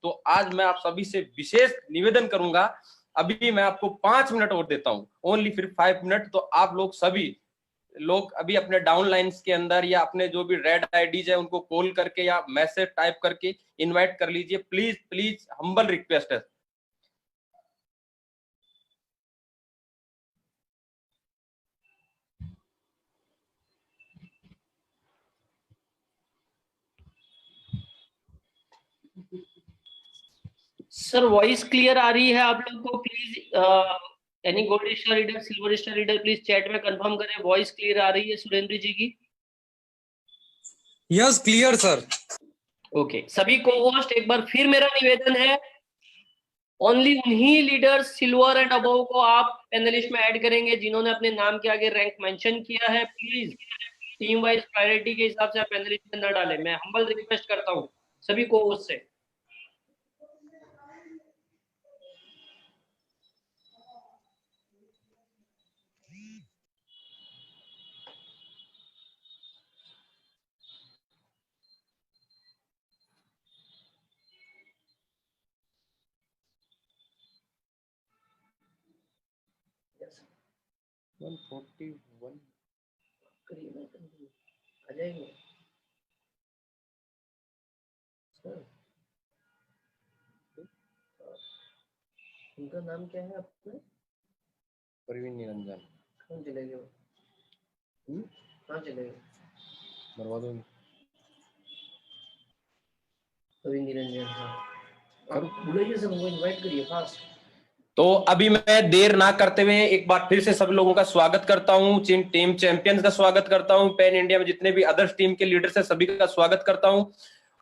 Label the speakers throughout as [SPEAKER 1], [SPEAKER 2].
[SPEAKER 1] तो आज मैं आप सभी से विशेष निवेदन करूंगा, अभी मैं आपको 5 मिनट और देता हूं, ओनली फिर 5 मिनट। तो आप लोग सभी लोग अभी अपने डाउन लाइन्स के अंदर या अपने जो भी रेड आईडीज है उनको कॉल करके या मैसेज टाइप करके इनवाइट कर लीजिए। प्लीज प्लीज, हम्बल रिक्वेस्ट है।
[SPEAKER 2] सर वॉइस क्लियर आ रही है आप लोग को? Please any gold star reader, silver star reader, please chat में कंफर्म करें वॉइस क्लियर आ रही है सुरेंद्र जी की।
[SPEAKER 3] Yes clear sir.
[SPEAKER 2] ओके, सभी को होस्ट एक बार फिर मेरा निवेदन है, ओनली उन्हीं लीडर्स सिल्वर एंड अबव को आप पैनलिस्ट में ऐड करेंगे जिन्होंने अपने नाम के आगे रैंक मेंशन किया है। प्लीज टीम वाइज प्रायोरिटी के हिसाब से आप पैनलिस्ट में न डालें, मैं हम्बल रिक्वेस्ट करता हूँ सभी को होस्ट से। आ जाएंगे उनका नाम क्या है आपने?
[SPEAKER 1] प्रवीण निरंजन।
[SPEAKER 2] कहाँ चले गए? कहाँ चले गए?
[SPEAKER 1] बर्बाद हो गए।
[SPEAKER 2] प्रवीण निरंजन, हाँ बुलाइए, सबको इनवाइट करिए फास्ट।
[SPEAKER 1] तो अभी मैं देर ना करते हुए एक बार फिर से सब लोगों का स्वागत करता हूं, टीम चैंपियंस का स्वागत करता हूं, पैन इंडिया में जितने भी अदर्स टीम के लीडर्स हैं सभी का स्वागत करता हूं।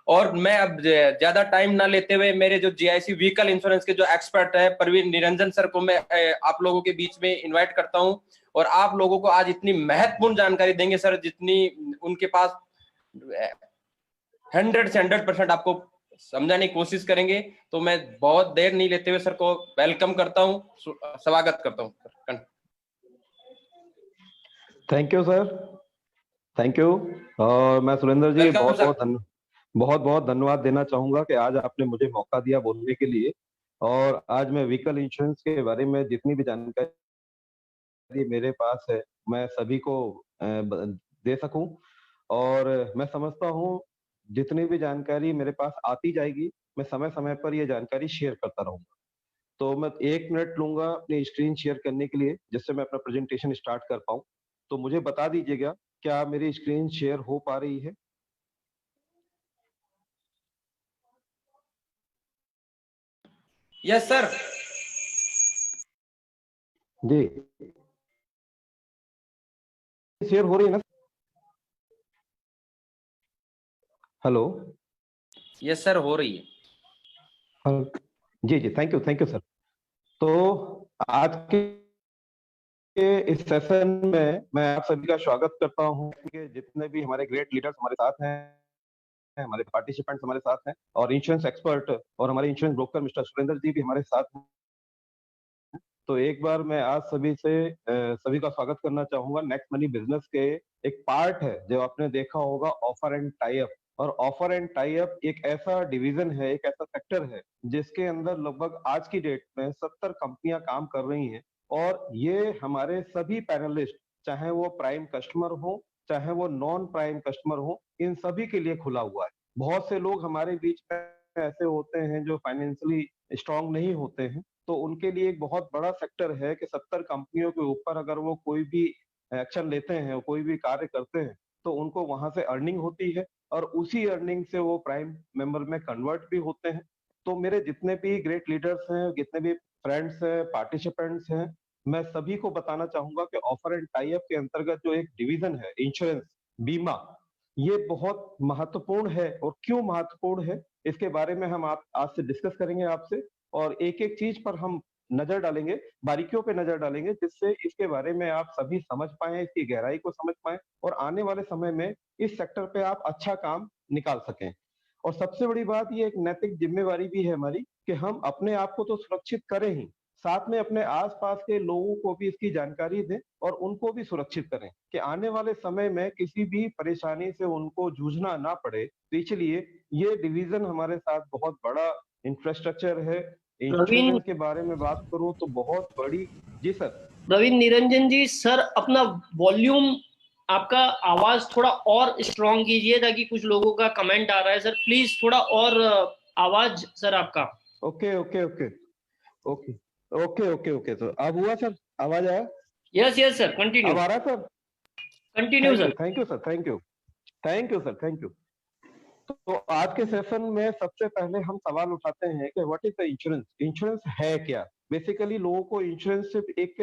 [SPEAKER 1] और मैं अब ज्यादा टाइम ना लेते हुए मेरे जो जीआईसी व्हीकल इंश्योरेंस के जो एक्सपर्ट है प्रवीण निरंजन सर को मैं आप लोगों के बीच में इन्वाइट करता हूं। और आप लोगों को आज इतनी महत्वपूर्ण जानकारी देंगे सर जितनी उनके पास 100 से 100% आपको समझाने की कोशिश करेंगे। तो मैं बहुत देर नहीं लेते हुए सर को वेलकम करता हूं, स्वागत करता हूं।
[SPEAKER 4] Thank you sir, thank you. और मैं सुरेंद्र जी बहुत बहुत धन्यवाद देना चाहूंगा कि आज आपने मुझे मौका दिया बोलने के लिए। और आज मैं व्हीकल इंश्योरेंस के बारे में जितनी भी जानकारी मेरे पास है मैं सभी को दे सकूं। और मैं समझता हूं जितनी भी जानकारी मेरे पास आती जाएगी मैं समय समय पर ये जानकारी शेयर करता रहूंगा। तो मैं 1 मिनट लूंगा अपनी स्क्रीन शेयर करने के लिए जिससे मैं अपना प्रेजेंटेशन स्टार्ट कर पाऊं। तो मुझे बता दीजिएगा क्या मेरी स्क्रीन शेयर हो पा रही है?
[SPEAKER 1] Yes sir.
[SPEAKER 4] जी शेयर हो रही है ना? हेलो।
[SPEAKER 1] यस सर, हो रही है।
[SPEAKER 4] जी जी, थैंक यू सर। तो आज के इस सेशन में मैं आप सभी का स्वागत करता हूं कि जितने भी हमारे ग्रेट लीडर्स हमारे साथ हैं, हमारे पार्टिसिपेंट्स हमारे साथ हैं और इंश्योरेंस एक्सपर्ट और हमारे इंश्योरेंस ब्रोकर मिस्टर सुरेंद्र जी भी हमारे साथ हैं। तो एक बार मैं आज सभी का स्वागत करना चाहूंगा। नेक्स्ट मनी बिजनेस के एक पार्ट है जो आपने देखा होगा ऑफर एंड टाई अप। और ऑफर एंड टाई अप एक ऐसा डिवीजन है, एक ऐसा सेक्टर है जिसके अंदर लगभग आज की डेट में 70 कंपनियां काम कर रही हैं। और ये हमारे सभी पैनलिस्ट, चाहे वो प्राइम कस्टमर हो चाहे वो नॉन प्राइम कस्टमर हो, इन सभी के लिए खुला हुआ है। बहुत से लोग हमारे बीच में ऐसे होते हैं जो फाइनेंशियली स्ट्रांग नहीं होते हैं, तो उनके लिए एक बहुत बड़ा सेक्टर है कि 70 कंपनियों के ऊपर अगर वो कोई भी एक्शन लेते हैं, कोई भी कार्य करते हैं, तो उनको वहां से अर्निंग होती है और उसी अर्निंग से वो प्राइम मेंबर में कन्वर्ट भी होते हैं। तो मेरे जितने भी ग्रेट लीडर्स हैं, जितने भी फ्रेंड्स हैं, पार्टिसिपेंट्स हैं, मैं सभी को बताना चाहूंगा कि ऑफर एंड टाई अप के अंतर्गत जो एक डिवीजन है इंश्योरेंस, बीमा, ये बहुत महत्वपूर्ण है। और क्यों महत्वपूर्ण है इसके बारे में हम आज से डिस्कस करेंगे आपसे। और एक एक चीज पर हम नजर डालेंगे, बारीकियों पे नजर डालेंगे, जिससे इसके बारे में आप सभी समझ पाए, इसकी गहराई को समझ पाए और आने वाले समय में इस सेक्टर पे आप अच्छा काम निकाल सकें। और सबसे बड़ी बात ये एक नैतिक जिम्मेवारी भी है हमारी कि हम अपने आप को तो सुरक्षित करें ही, साथ में अपने आसपास के लोगों को भी इसकी जानकारी दें और उनको भी सुरक्षित करें कि आने वाले समय में किसी भी परेशानी से उनको जूझना ना पड़े। तो इसलिए ये डिवीजन हमारे साथ बहुत बड़ा इंफ्रास्ट्रक्चर है।
[SPEAKER 2] प्रवीण
[SPEAKER 4] इंश्योरेंस के बारे में बात करूं तो बहुत बड़ी। जी सर।
[SPEAKER 2] प्रवीण निरंजन जी, सर अपना वॉल्यूम, आपका आवाज थोड़ा और स्ट्रॉन्ग कीजिए, ताकि कुछ लोगों का कमेंट आ रहा है सर, प्लीज थोड़ा और आवाज सर आपका।
[SPEAKER 4] Okay okay okay okay okay okay okay. तो अब हुआ सर, आवाज आया?
[SPEAKER 2] यस यस सर, कंटिन्यू
[SPEAKER 4] अब आ रहा है sir?
[SPEAKER 2] Continue sir.
[SPEAKER 4] Thank you sir, thank you sir, thank you. तो आज के सेशन में सबसे पहले हम सवाल उठाते हैं कि what is the insurance. Insurance है क्या? बेसिकली लोगों को इंश्योरेंस सिर्फ एक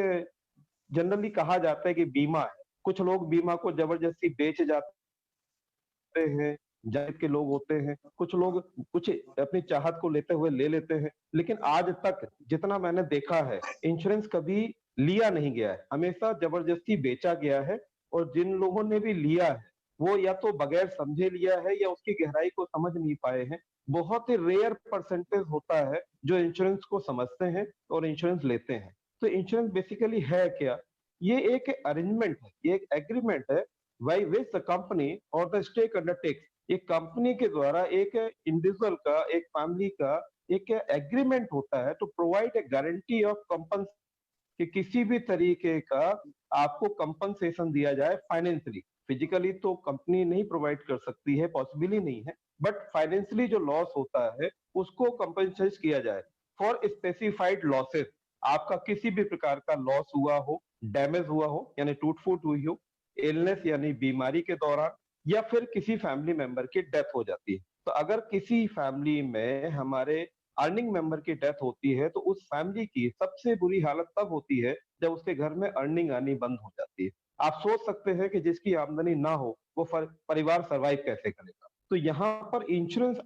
[SPEAKER 4] जनरली कहा जाता है कि बीमा है। कुछ लोग बीमा को जबरदस्ती बेच जाते हैं, जायज के लोग होते हैं, कुछ लोग कुछ अपनी चाहत को लेते हुए ले लेते हैं। लेकिन आज तक जितना मैंने देखा है, इंश्योरेंस कभी लिया नहीं गया है, हमेशा जबरदस्ती बेचा गया है। और जिन लोगों ने भी लिया है वो या तो बगैर समझे लिया है या उसकी गहराई को समझ नहीं पाए हैं। बहुत ही रेयर परसेंटेज होता है जो इंश्योरेंस को समझते हैं और इंश्योरेंस लेते हैं। तो इंश्योरेंस बेसिकली है क्या? ये एक अरेंजमेंट है, ये एक एग्रीमेंट है बाई विच द कंपनी और द स्टेक अंडरटेक्स। एक कंपनी के द्वारा एक इंडिविजुअल का, एक फैमिली का एक एग्रीमेंट होता है to provide a guarantee of कंपन, कि किसी भी तरीके का आपको कंपनसेशन दिया जाए फाइनेंशियली। फिजिकली तो कंपनी नहीं प्रोवाइड कर सकती है, पॉसिबल ही नहीं है, बट फाइनेंशियली जो लॉस होता है उसको कंपनसेट किया जाए फॉर स्पेसिफाइड लॉसेस। आपका किसी भी प्रकार का लॉस हुआ हो, डैमेज हुआ हो यानी टूट फूट हुई हो, इलनेस यानी बीमारी के दौरान, या फिर किसी फैमिली मेंबर की डेथ हो जाती है। तो अगर किसी फैमिली में हमारे अर्निंग मेंबर की डेथ होती है तो उस फैमिली की सबसे बुरी हालत तब होती है जब उसके घर में अर्निंग आनी बंद हो जाती है। आप सोच सकते हैं कि जिसकी आमदनी ना हो वो परिवार सरवाइव कैसे करेगा। तो यहाँ पर इंश्योरेंस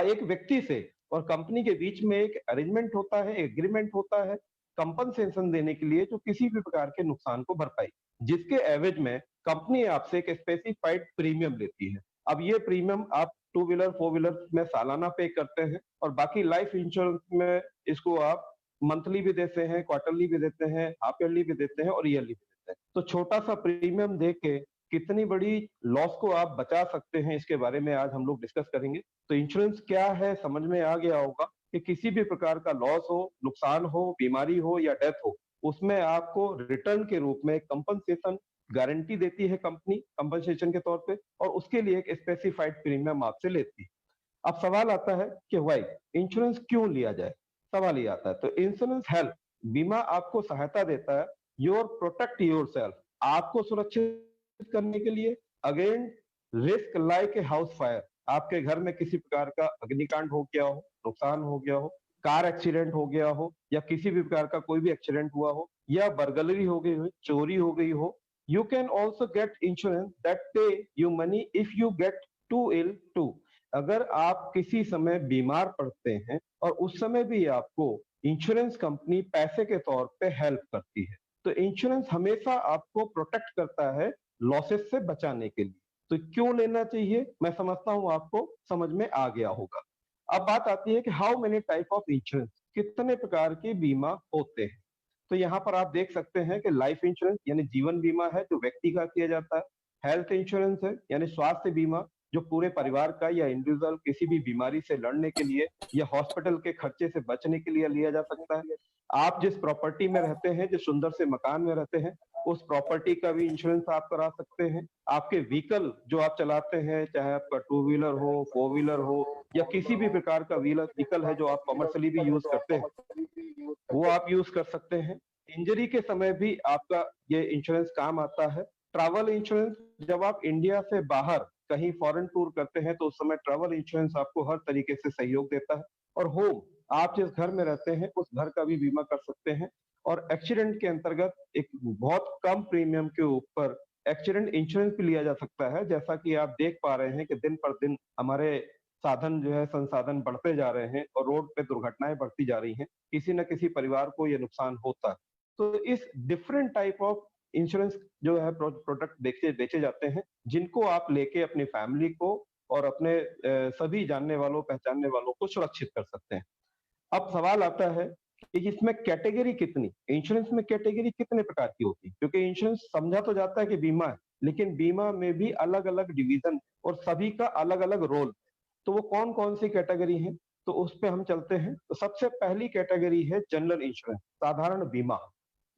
[SPEAKER 4] एक व्यक्ति से और कंपनी के बीच में एक अरेंजमेंट होता है, एग्रीमेंट होता है कंपनसेशन देने के लिए, जो किसी भी प्रकार के नुकसान को भरपाई, जिसके एवज में कंपनी आपसे एक स्पेसिफाइड प्रीमियम लेती है। अब ये प्रीमियम आप टू व्हीलर फोर व्हीलर में सालाना पे करते हैं, और बाकी लाइफ इंश्योरेंस में इसको आप मंथली भी देते हैं, क्वार्टरली भी देते हैं, हाफ ईयरली भी देते हैं और ईयरली भी देते हैं। तो छोटा सा प्रीमियम दे के कितनी बड़ी लॉस को आप बचा सकते हैं, इसके बारे में आज हम लोग डिस्कस करेंगे। तो इंश्योरेंस क्या है समझ में आ गया होगा कि किसी भी प्रकार का लॉस हो, नुकसान हो, बीमारी हो या डेथ हो, उसमें आपको रिटर्न के रूप में कंपनसेशन गारंटी देती है कंपनी कंपनसेशन के तौर पे, और उसके लिए एक स्पेसिफाइड प्रीमियम आपसे लेती है। अब सवाल आता है कि वाई इंश्योरेंस क्यों लिया जाए? सवाल ये आता है। तो इंश्योरेंस हेल्प, बीमा आपको सहायता देता है योर प्रोटेक्ट योर सेल्फ, आपको सुरक्षित करने के लिए again risk like a house fire. आपके घर में किसी प्रकार का अग्निकांड हो गया हो, नुकसान हो गया हो, कार एक्सीडेंट हो गया हो, या किसी भी प्रकार का कोई भी एक्सीडेंट हुआ हो, या बर्गलरी हो गई हो, चोरी हो गई हो, you can also get insurance that pay you money if you get too ill too। अगर आप किसी समय बीमार पड़ते हैं और उस समय भी आपको इंश्योरेंस कंपनी पैसे के तौर पे हेल्प करती है। तो इंश्योरेंस हमेशा आपको प्रोटेक्ट करता है लॉसेस से बचाने के लिए। तो क्यों लेना चाहिए, मैं समझता हूं आपको समझ में आ गया होगा। अब बात आती है कि how many type of insurance, कितने प्रकार के बीमा होते हैं। तो यहाँ पर आप देख सकते हैं कि लाइफ इंश्योरेंस यानी जीवन बीमा है जो व्यक्ति का किया जाता है। हेल्थ इंश्योरेंस है यानी स्वास्थ्य बीमा, जो पूरे परिवार का या इंडिविजुअल किसी भी बीमारी से लड़ने के लिए या हॉस्पिटल के खर्चे से बचने के लिए लिया जा सकता है। आप जिस प्रॉपर्टी में रहते हैं, जिस सुंदर से मकान में रहते हैं, उस प्रॉपर्टी का भी इंश्योरेंस आप करा सकते हैं। आपके व्हीकल जो आप चलाते हैं, चाहे आपका टू व्हीलर हो, फोर व्हीलर हो, या किसी भी प्रकार का व्हीकल है जो आप कमर्शियली भी यूज करते हैं, वो आप यूज कर सकते हैं। इंजरी के समय भी आपका ये इंश्योरेंस काम आता है। ट्रैवल इंश्योरेंस, जब आप इंडिया से बाहर कहीं फॉरेन टूर करते हैं तो उस समय ट्रैवल इंश्योरेंस आपको हर तरीके से सहयोग देता है। और होम, आप जिस घर में रहते हैं उस घर का भी बीमा कर सकते हैं। और एक्सीडेंट के अंतर्गत एक बहुत कम प्रीमियम के ऊपर एक्सीडेंट इंश्योरेंस भी लिया जा सकता है। जैसा कि आप देख पा रहे हैं कि दिन पर दिन हमारे साधन जो है, संसाधन बढ़ते जा रहे हैं और रोड पे दुर्घटनाएं बढ़ती जा रही हैं, किसी न किसी परिवार को ये नुकसान होता है। तो इस डिफरेंट टाइप ऑफ इंश्योरेंस जो है प्रोडक्ट बेचे जाते हैं, जिनको आप लेके अपनी फैमिली को और अपने सभी जानने वालों पहचानने वालों को सुरक्षित कर सकते हैं। अब सवाल आता है कि इसमें कैटेगरी कितनी, इंश्योरेंस में कैटेगरी कितने प्रकार की होती है? क्योंकि इंश्योरेंस समझा तो जाता है कि बीमा है, लेकिन बीमा में भी अलग अलग डिवीजन और सभी का अलग अलग रोल। तो वो कौन कौन सी कैटेगरी है? तो उस पे हम चलते हैं। तो सबसे पहली कैटेगरी है जनरल इंश्योरेंस, साधारण बीमा,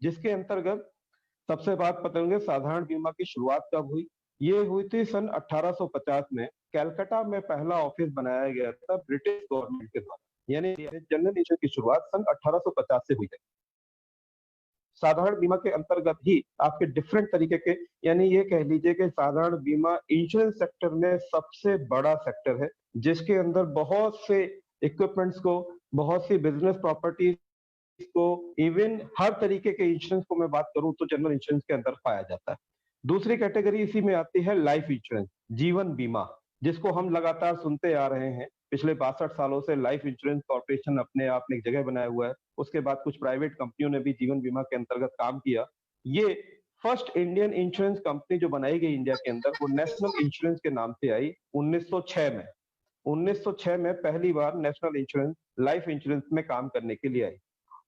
[SPEAKER 4] जिसके अंतर्गत सबसे बात पकड़ेंगे साधारण बीमा की शुरुआत कब हुई। ये हुई थी सन 1850 में। कलकत्ता में पहला ऑफिस बनाया गया था ब्रिटिश गवर्नमेंट के द्वारा, यानी जनरल इंश्योरेंस की शुरुआत सन 1850 से हुई थी। साधारण बीमा के अंतर्गत ही आपके डिफरेंट तरीके के, यानी ये कह लीजिए कि साधारण बीमा इंश्योरेंस सेक्टर में सबसे बड़ा सेक्टर है, जिसके अंदर बहुत से इक्विपमेंट्स को, बहुत सी बिजनेस प्रॉपर्टीज को, इवन हर तरीके के इंश्योरेंस को मैं बात करूं तो जनरल इंश्योरेंस के अंदर पाया जाता है। दूसरी कैटेगरी इसी में आती है लाइफ इंश्योरेंस, जीवन बीमा, जिसको हम लगातार सुनते आ रहे हैं। पिछले 62 सालों से लाइफ इंश्योरेंस कॉर्पोरेशन अपने आप में एक जगह बनाया हुआ है। उसके बाद कुछ प्राइवेट कंपनियों ने भी जीवन बीमा के अंतर्गत काम किया। ये फर्स्ट इंडियन इंश्योरेंस कंपनी जो बनाई गई इंडिया के अंदर, वो नेशनल इंश्योरेंस के नाम से आई 1906 में। 1906 में पहली बार नेशनल इंश्योरेंस लाइफ इंश्योरेंस में काम करने के लिए आई।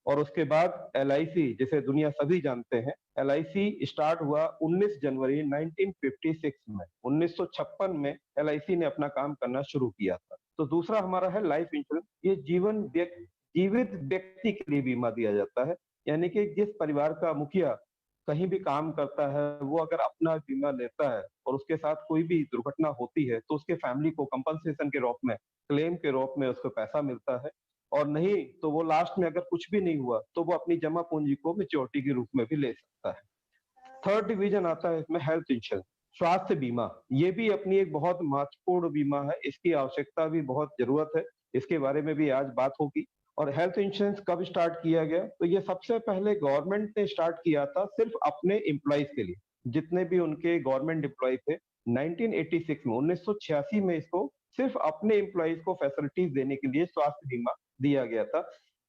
[SPEAKER 4] और उसके बाद एलआईसी, जिसे दुनिया सभी जानते हैं, एलआईसी स्टार्ट हुआ 19 जनवरी 1956 में। 1956 में एलआईसी ने अपना काम करना शुरू किया था। तो दूसरा हमारा है लाइफ इंश्योरेंस। ये जीवित व्यक्ति के लिए बीमा दिया जाता है, यानी कि जिस परिवार का मुखिया कहीं भी काम करता है, वो अगर अपना बीमा लेता है और उसके साथ कोई भी दुर्घटना होती है, तो उसके फैमिली को कंपनसेशन के रूप में, क्लेम के रूप में उसको पैसा मिलता है। और नहीं तो वो लास्ट में अगर कुछ भी नहीं हुआ तो वो अपनी जमा पूंजी को मैच्योरिटी के रूप में भी ले सकता है। थर्ड डिवीजन आता है इसमें हेल्थ इंश्योरेंस, स्वास्थ्य बीमा। ये भी अपनी एक बहुत महत्वपूर्ण बीमा है, इसकी आवश्यकता भी बहुत जरूरत है, इसके बारे में भी आज बात होगी। और हेल्थ इंश्योरेंस कब स्टार्ट किया गया, तो ये सबसे पहले गवर्नमेंट ने स्टार्ट किया था सिर्फ अपने एम्प्लॉइज के लिए, जितने भी उनके गवर्नमेंट एम्प्लॉय थे। 1986 में, 1986 में इसको सिर्फ अपने एम्प्लॉइज को फैसिलिटीज देने के लिए स्वास्थ्य बीमा दिया गया था,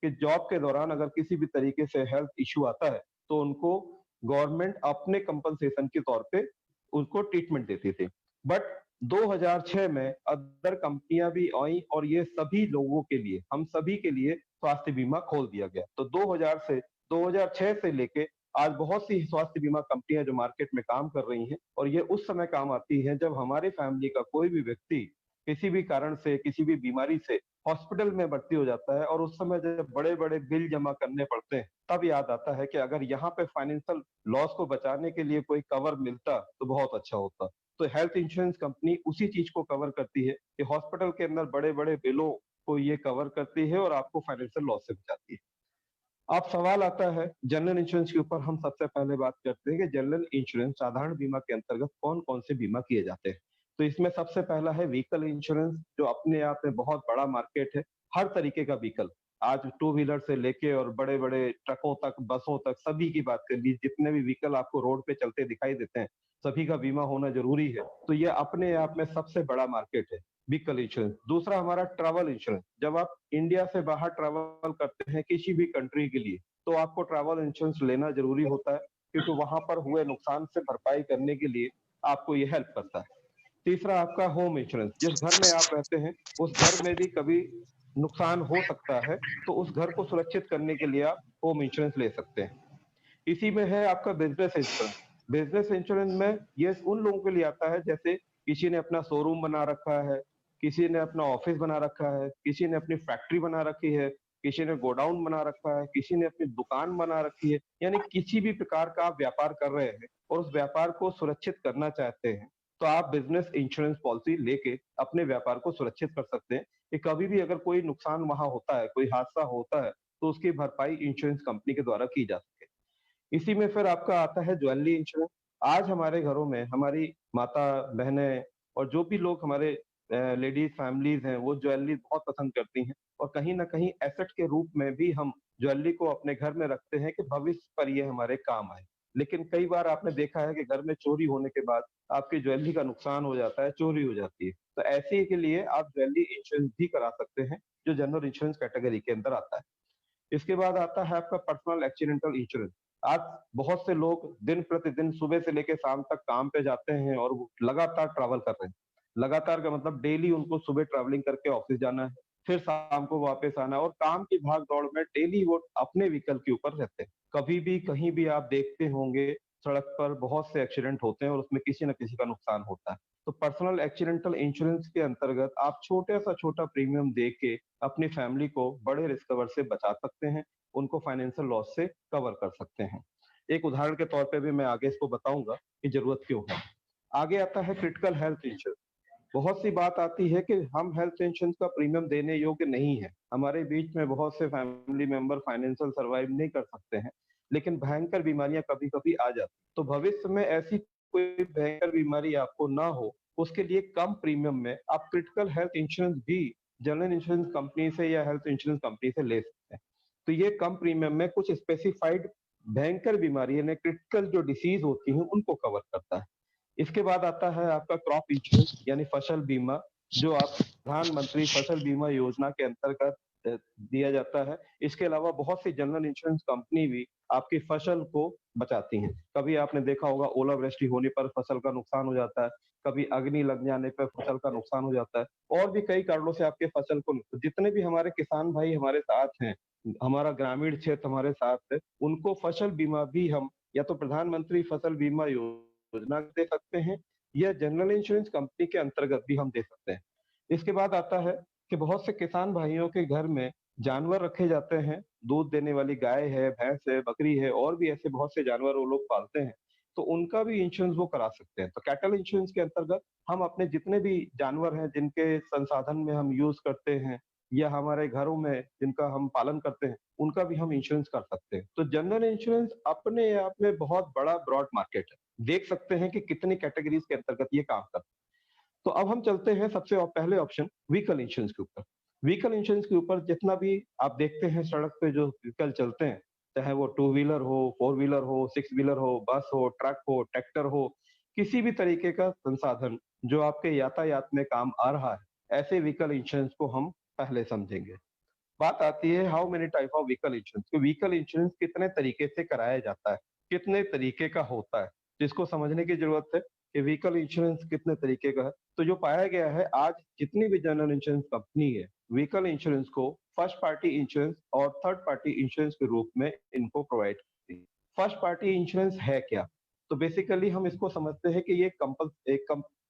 [SPEAKER 4] कि जॉब के दौरान अगर किसी भी तरीके से हेल्थ इश्यू आता है तो उनको गवर्नमेंट अपने कंपनसेशन के तौर पे उनको ट्रीटमेंट देती थी। बट 2006 में अदर कंपनियां भी आई और ये सभी लोगों के लिए, हम सभी के लिए स्वास्थ्य बीमा खोल दिया गया। तो 2006 से लेके आज बहुत सी स्वास्थ्य बीमा कंपनियां जो मार्केट में काम कर रही हैं, और ये उस समय काम आती है जब हमारे फैमिली का कोई भी व्यक्ति किसी भी कारण से, किसी भी बीमारी से हॉस्पिटल में भर्ती हो जाता है, और उस समय जब बड़े-बड़े बिल जमा करने पड़ते हैं, तब याद आता है कि अगर यहाँ पे फाइनेंशियल लॉस को बचाने के लिए कोई कवर मिलता तो बहुत अच्छा होता। तो हेल्थ इंश्योरेंस कंपनी उसी चीज को कवर करती है कि हॉस्पिटल के अंदर बड़े-बड़े बिलों को ये कवर करती है और आपको फाइनेंशियल लॉस से बचाती है। अब सवाल आता है जनरल इंश्योरेंस के ऊपर। हम सबसे पहले बात करते हैं कि जनरल इंश्योरेंस, साधारण बीमा के अंतर्गत कौन-कौन से बीमा किए जाते हैं। तो इसमें सबसे पहला है व्हीकल इंश्योरेंस, जो अपने आप में बहुत बड़ा मार्केट है। हर तरीके का व्हीकल, आज टू व्हीलर से लेके और बड़े-बड़े ट्रकों तक, बसों तक, सभी की बात कर लीजिए, जितने भी व्हीकल आपको रोड पे चलते दिखाई देते हैं, सभी का बीमा होना जरूरी है। तो ये अपने आप में सबसे बड़ा मार्केट है व्हीकल इंश्योरेंस। दूसरा हमारा ट्रैवल इंश्योरेंस। जब आप इंडिया से बाहर ट्रैवल करते हैं किसी भी कंट्री के लिए, तो आपको ट्रैवल इंश्योरेंस लेना जरूरी होता है, क्योंकि वहां पर हुए नुकसान से भरपाई करने के लिए आपको ये हेल्प करता है। तीसरा आपका होम इंश्योरेंस, जिस घर में आप रहते हैं उस घर में भी कभी नुकसान हो सकता है, तो उस घर को सुरक्षित करने के लिए आप होम इंश्योरेंस ले सकते हैं। इसी में है आपका बिजनेस इंश्योरेंस। बिजनेस इंश्योरेंस में ये उन लोगों के लिए आता है, जैसे किसी ने अपना शोरूम बना रखा है, किसी ने अपना ऑफिस बना रखा है, किसी ने अपनी फैक्ट्री बना रखी है, किसी ने गोडाउन बना रखा है, किसी ने अपनी दुकान बना रखी है, यानी किसी भी प्रकार का आप व्यापार कर रहे हैं और उस व्यापार को सुरक्षित करना चाहते हैं, तो आप बिजनेस इंश्योरेंस पॉलिसी लेके अपने व्यापार को सुरक्षित कर सकते हैं कि कभी भी अगर कोई नुकसान वहां होता है, कोई हादसा होता है, तो उसकी भरपाई इंश्योरेंस कंपनी के द्वारा की जा सके। इसी में फिर आपका आता है ज्वेलरी इंश्योरेंस। आज हमारे घरों में हमारी माता, बहनें और जो भी लोग हमारे लेडीज फैमिलीज हैं, वो ज्वेलरी बहुत पसंद करती हैं, और कहीं न कहीं एसेट के रूप में भी हम ज्वेलरी को अपने घर में रखते हैं कि भविष्य पर ये हमारे काम आए। लेकिन कई बार आपने देखा है कि घर में चोरी होने के बाद आपकी ज्वेलरी का नुकसान हो जाता है, चोरी हो जाती है। तो ऐसे के लिए आप ज्वेलरी इंश्योरेंस भी करा सकते हैं, जो जनरल इंश्योरेंस कैटेगरी के अंदर आता है। इसके बाद आता है आपका पर्सनल एक्सीडेंटल इंश्योरेंस। आज बहुत से लोग दिन प्रतिदिन सुबह से लेकर शाम तक काम पे जाते हैं और वो लगातार ट्रैवल कर रहे हैं। लगातार का मतलब डेली उनको सुबह ट्रैवलिंग करके ऑफिस जाना है, फिर शाम को वापस आना है, और काम की भाग दौड़ में डेली वो अपने व्हीकल के ऊपर रहते हैं। कभी भी कहीं भी आप देखते होंगे सड़क पर बहुत से एक्सीडेंट होते हैं और उसमें किसी न किसी का नुकसान होता है। तो पर्सनल एक्सीडेंटल इंश्योरेंस के अंतर्गत आप छोटा प्रीमियम दे के अपनी फैमिली को बड़े रिस्क कवर से बचा सकते हैं, उनको फाइनेंशियल लॉस से कवर कर सकते हैं। एक उदाहरण के तौर पे भी मैं आगे इसको बताऊंगा कि जरूरत क्यों है। आगे आता है क्रिटिकल हेल्थ इंश्योरेंस। बहुत सी बात आती है कि हम हेल्थ इंश्योरेंस का प्रीमियम देने योग्य नहीं है। हमारे बीच में बहुत से फैमिली मेंबर फाइनेंशियल सर्वाइव नहीं कर सकते हैं, लेकिन भयंकर बीमारियां कभी-कभी आ जाती। तो भविष्य में ऐसी कोई भयंकर बीमारी आपको ना हो, उसके लिए कम प्रीमियम में आप क्रिटिकल हेल्थ इंश्योरेंस भी जनरल इंश्योरेंस कंपनी से या हेल्थ इंश्योरेंस कंपनी से ले सकते हैं। तो ये कम प्रीमियम में कुछ स्पेसिफाइड भयंकर बीमारी यानी क्रिटिकल जो डिसीज होती हैं, उनको कवर करता है। इसके बाद आता है आपका क्रॉप इंश्योरेंस यानी फसल बीमा, जो आप प्रधानमंत्री फसल बीमा योजना के अंतर्गत दिया जाता है। इसके अलावा बहुत सी जनरल इंश्योरेंस कंपनी भी आपकी फसल को बचाती हैं। कभी आपने देखा होगा ओलावृष्टि होने पर फसल का नुकसान हो जाता है, कभी अग्नि लग जाने पर फसल का नुकसान हो जाता है और भी कई कारणों से आपके फसल को जितने भी हमारे किसान भाई हमारे साथ हैं, हमारा ग्रामीण क्षेत्र हमारे साथ है, उनको फसल बीमा भी हम या तो प्रधानमंत्री फसल बीमा योजना दे सकते हैं या जनरल इंश्योरेंस कंपनी के अंतर्गत भी हम दे सकते हैं। इसके बाद आता है कि बहुत से किसान भाइयों के घर में जानवर रखे जाते हैं, दूध देने वाली गाय है, भैंस है, बकरी है और भी ऐसे बहुत से जानवर वो लोग पालते हैं, तो उनका भी इंश्योरेंस वो करा सकते हैं। तो कैटल इंश्योरेंस के अंतर्गत हम अपने जितने भी जानवर हैं जिनके संसाधन में हम यूज़ करते हैं या हमारे घरों में जिनका हम पालन करते हैं, उनका भी हम इंश्योरेंस कर सकते हैं। तो जनरल इंश्योरेंस अपने आप में बहुत बड़ा ब्रॉड मार्केट है। देख सकते हैं कि कितनी कैटेगरीज़ के अंतर्गत ये काम करता है। तो अब हम चलते हैं सबसे पहले ऑप्शन व्हीकल इंश्योरेंस के ऊपर। व्हीकल इंश्योरेंस के ऊपर जितना भी आप देखते हैं सड़क पे जो व्हीकल चलते हैं, चाहे वो टू व्हीलर हो, फोर व्हीलर हो, सिक्स व्हीलर हो, बस हो, ट्रक हो, ट्रैक्टर हो, किसी भी तरीके का संसाधन जो आपके यातायात में काम आ रहा है, ऐसे व्हीकल इंश्योरेंस को हम पहले समझेंगे। बात आती है how many type of vehicle insurance, तो व्हीकल इंश्योरेंस कितने तरीके से कराया जाता है, कितने तरीके का होता है, जिसको समझने की जरूरत है कि व्हीकल इंश्योरेंस कितने तरीके का है। तो जो पाया गया है आज जितनी भी जनरल इंश्योरेंस कंपनी है, व्हीकल इंश्योरेंस को फर्स्ट पार्टी इंश्योरेंस और थर्ड पार्टी इंश्योरेंस के रूप में इनको प्रोवाइड करती है। फर्स्ट पार्टी इंश्योरेंस है क्या? तो बेसिकली हम इसको समझते हैं कि ये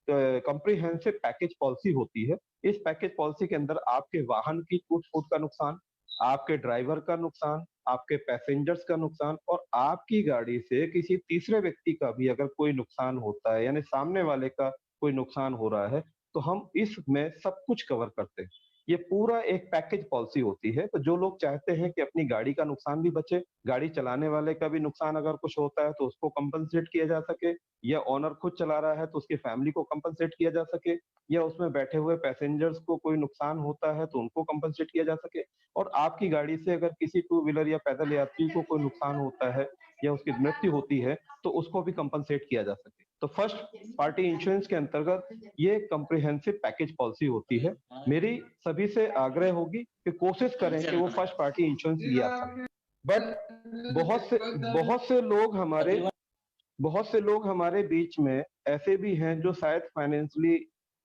[SPEAKER 4] कंप्रीहेंसिव पैकेज पॉलिसी होती है। इस पैकेज पॉलिसी के अंदर आपके वाहन की टूट-फूट का नुकसान, आपके ड्राइवर का नुकसान, आपके पैसेंजर्स का नुकसान और आपकी गाड़ी से किसी तीसरे व्यक्ति का भी अगर कोई नुकसान होता है, यानी सामने वाले का कोई नुकसान हो रहा है, तो हम इसमें सब कुछ कवर करते हैं। ये पूरा एक पैकेज पॉलिसी होती है, तो जो लोग चाहते हैं कि अपनी गाड़ी का नुकसान भी बचे, गाड़ी चलाने वाले का भी नुकसान अगर कुछ होता है तो उसको कंपनसेट किया जा सके, या ओनर खुद चला रहा है तो उसकी फैमिली को कंपनसेट किया जा सके, या उसमें बैठे हुए पैसेंजर्स को कोई नुकसान होता है तो उनको कंपनसेट किया जा सके, और आपकी गाड़ी से अगर किसी टू व्हीलर या पैदल यात्री को कोई नुकसान होता है या उसकी मृत्यु होती है तो उसको भी कंपनसेट किया जा सके। तो फर्स्ट पार्टी इंश्योरेंस के अंतर्गत ये कंप्रिहेंसिव पैकेज पॉलिसी होती है। मेरी सभी से आग्रह होगी कि कोशिश करें कि वो फर्स्ट पार्टी इंश्योरेंस लिया करें। बट बहुत से लोग हमारे बीच में ऐसे भी हैं जो शायद फाइनेंशियली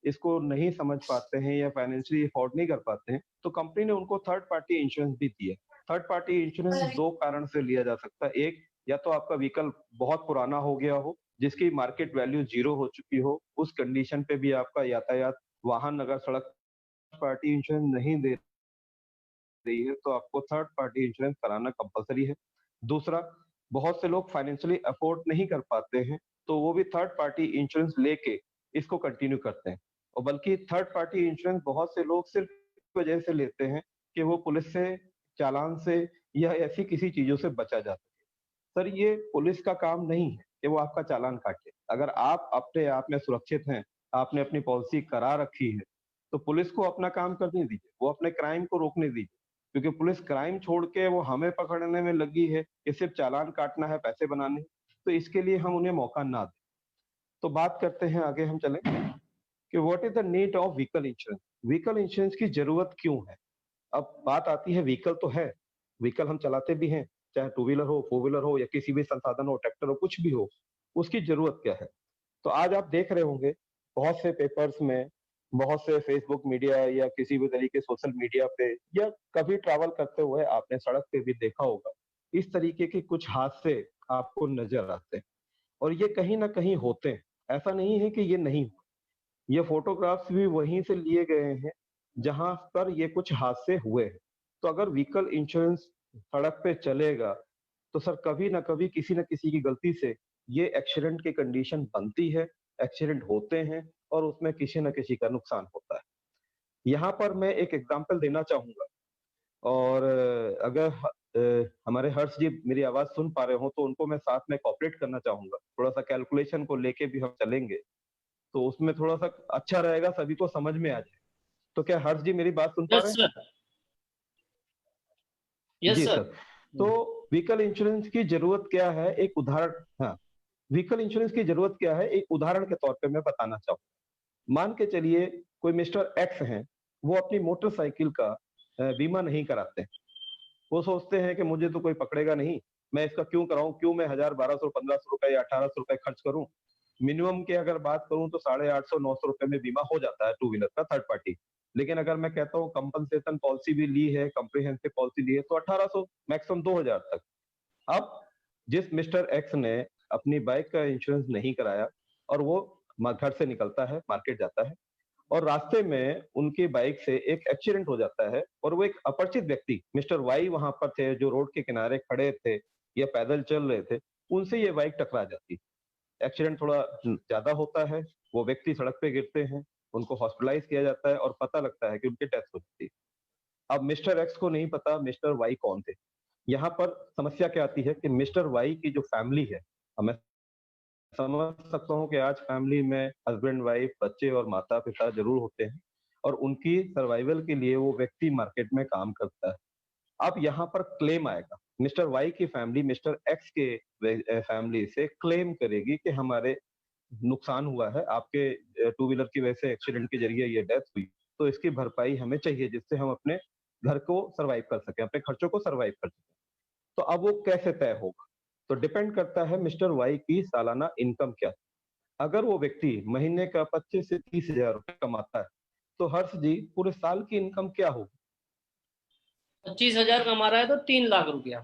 [SPEAKER 4] इसको नहीं समझ पाते हैं या फाइनेंशियली अफोर्ड नहीं कर पाते हैं, तो कंपनी ने उनको थर्ड पार्टी इंश्योरेंस भी दी है। थर्ड पार्टी इंश्योरेंस 2 कारण से लिया जा सकता है। एक, या तो आपका व्हीकल बहुत पुराना हो गया हो, जिसकी मार्केट वैल्यू 0 हो चुकी हो, उस कंडीशन पे भी आपका यातायात वाहन अगर सड़क पार्टी इंश्योरेंस नहीं दे रही है, तो आपको थर्ड पार्टी इंश्योरेंस कराना कंपल्सरी है। दूसरा, बहुत से लोग फाइनेंशियली अफोर्ड नहीं कर पाते हैं, तो वो भी थर्ड पार्टी इंश्योरेंस लेके इसको कंटिन्यू करते हैं। और बल्कि थर्ड पार्टी इंश्योरेंस बहुत से लोग सिर्फ इस वजह से लेते हैं कि वो पुलिस से, चालान से या ऐसी किसी चीज़ों से बचा जा सके। सर, ये पुलिस का काम नहीं है कि वो आपका चालान काटे। अगर आप अपने आप में सुरक्षित हैं, आपने अपनी पॉलिसी करा रखी है, तो पुलिस को अपना काम करने दीजिए, वो अपने क्राइम को रोकने दीजिए। क्योंकि पुलिस क्राइम छोड़ के वो हमें पकड़ने में लगी है कि सिर्फ चालान काटना है, पैसे बनाने हैं, तो इसके लिए हम उन्हें मौका ना दें। तो बात करते हैं, आगे हम चलें कि what is the need of vehicle insurance? Vehicle insurance की ज़रूरत क्यों है? अब बात आती है, व्हीकल तो है, व्हीकल हम चलाते भी हैं, चाहे टू व्हीलर हो, फोर व्हीलर हो या किसी भी संसाधन हो, ट्रैक्टर हो, कुछ भी हो, उसकी ज़रूरत क्या है? तो आज आप देख रहे होंगे बहुत से पेपर्स में, बहुत से फेसबुक मीडिया या किसी भी तरीके सोशल मीडिया पे या कभी ट्रैवल करते हुए आपने सड़क पे भी देखा होगा, इस तरीके के कुछ हादसे आपको नज़र आते हैं। और ये कहीं ना कहीं होते हैं, ऐसा नहीं है कि ये नहीं हुए। ये फोटोग्राफ्स भी वहीं से लिए गए हैं जहां पर ये कुछ हादसे हुए हैं। तो अगर व्हीकल इंश्योरेंस सड़क पे चलेगा तो सर कभी ना कभी किसी न किसी की गलती से ये एक्सीडेंट की कंडीशन बनती है, एक्सीडेंट होते हैं और उसमें किसी न किसी का नुकसान होता है। यहाँ पर मैं एक एग्जांपल देना चाहूँगा और अगर हमारे हर्ष जी मेरी आवाज़ सुन पा रहे हो तो उनको मैं साथ में कोऑपरेट करना चाहूँगा। थोड़ा-सा कैलकुलेशन को लेके भी हम चलेंगे, तो उसमें थोड़ा-सा अच्छा रहेगा, सभी को समझ में आ जाए। तो क्या हर्ष जी मेरी बात सुन पा
[SPEAKER 2] यस
[SPEAKER 4] रहे हैं?
[SPEAKER 2] सर, यस
[SPEAKER 4] जी
[SPEAKER 2] सर।
[SPEAKER 4] सर। तो व्हीकल इंश्योरेंस की ज़रूरत क्या है? एक उदाहरण हाँ, व्हीकल इंश्योरेंस की ज़रूरत क्या है? एक उदाहरण के तौर पे मैं बताना चाहूँगा। मान के चलिए कोई मिस्टर एक्स हैं, वो अपनी मोटरसाइकिल का बीमा नहीं कराते हैं। वो सोचते हैं कि मुझे तो कोई पकड़ेगा नहीं, मैं इसका क्यों कराऊँ? क्यों मैं 1000, 1200, 1500 रुपए या 1800 रुपए खर्च करूँ? मिनिमम की अगर बात करूँ तो 850, 900 रुपए में बीमा हो जाता है टू व्हीलर का थर्ड पार्टी। लेकिन अगर मैं कहता हूँ कंपनसेशन पॉलिसी भी ली है, कम्प्रिहेंसिव पॉलिसी ली है तो 1800 मैक्सिमम 2000 तक। अब जिस मिस्टर एक्स ने अपनी बाइक का इंश्योरेंस नहीं कराया और वो घर से निकलता है, मार्केट जाता है और रास्ते में उनकी बाइक से एक एक्सीडेंट हो जाता है और वो एक अपरिचित व्यक्ति मिस्टर वाई वहां पर थे जो रोड के किनारे खड़े थे या पैदल चल रहे थे, उनसे ये बाइक टकरा जाती। एक्सीडेंट थोड़ा ज्यादा होता है, वो व्यक्ति सड़क पे गिरते हैं, उनको हॉस्पिटलाइज किया जाता है और पता लगता है कि उनकी डेथ हो जाती है। अब मिस्टर एक्स को नहीं पता मिस्टर वाई कौन थे। यहाँ पर समस्या क्या आती है कि मिस्टर वाई की जो फैमिली है, मैं समझ सकता हूँ कि आज फैमिली में हस्बैंड वाइफ बच्चे और माता पिता जरूर होते हैं और उनकी सर्वाइवल के लिए वो व्यक्ति मार्केट में काम करता है। अब यहाँ पर क्लेम आएगा, मिस्टर वाई की फैमिली मिस्टर एक्स के फैमिली से क्लेम करेगी कि हमारे नुकसान हुआ है, आपके टू व्हीलर की वजह से एक्सीडेंट के जरिए ये डेथ हुई, तो इसकी भरपाई हमें चाहिए जिससे हम अपने घर को सर्वाइव कर सकें, अपने खर्चों को सर्वाइव कर सकें। तो अब वो कैसे तय होगा? तो डिपेंड करता है मिस्टर वाई की सालाना इनकम क्या है। अगर वो व्यक्ति महीने का 25 से 30,000 रुपए कमाता है, तो हर्ष जी पूरे साल की इनकम क्या होगी?
[SPEAKER 2] 25,000 कमा रहा है तो 3 लाख रुपया।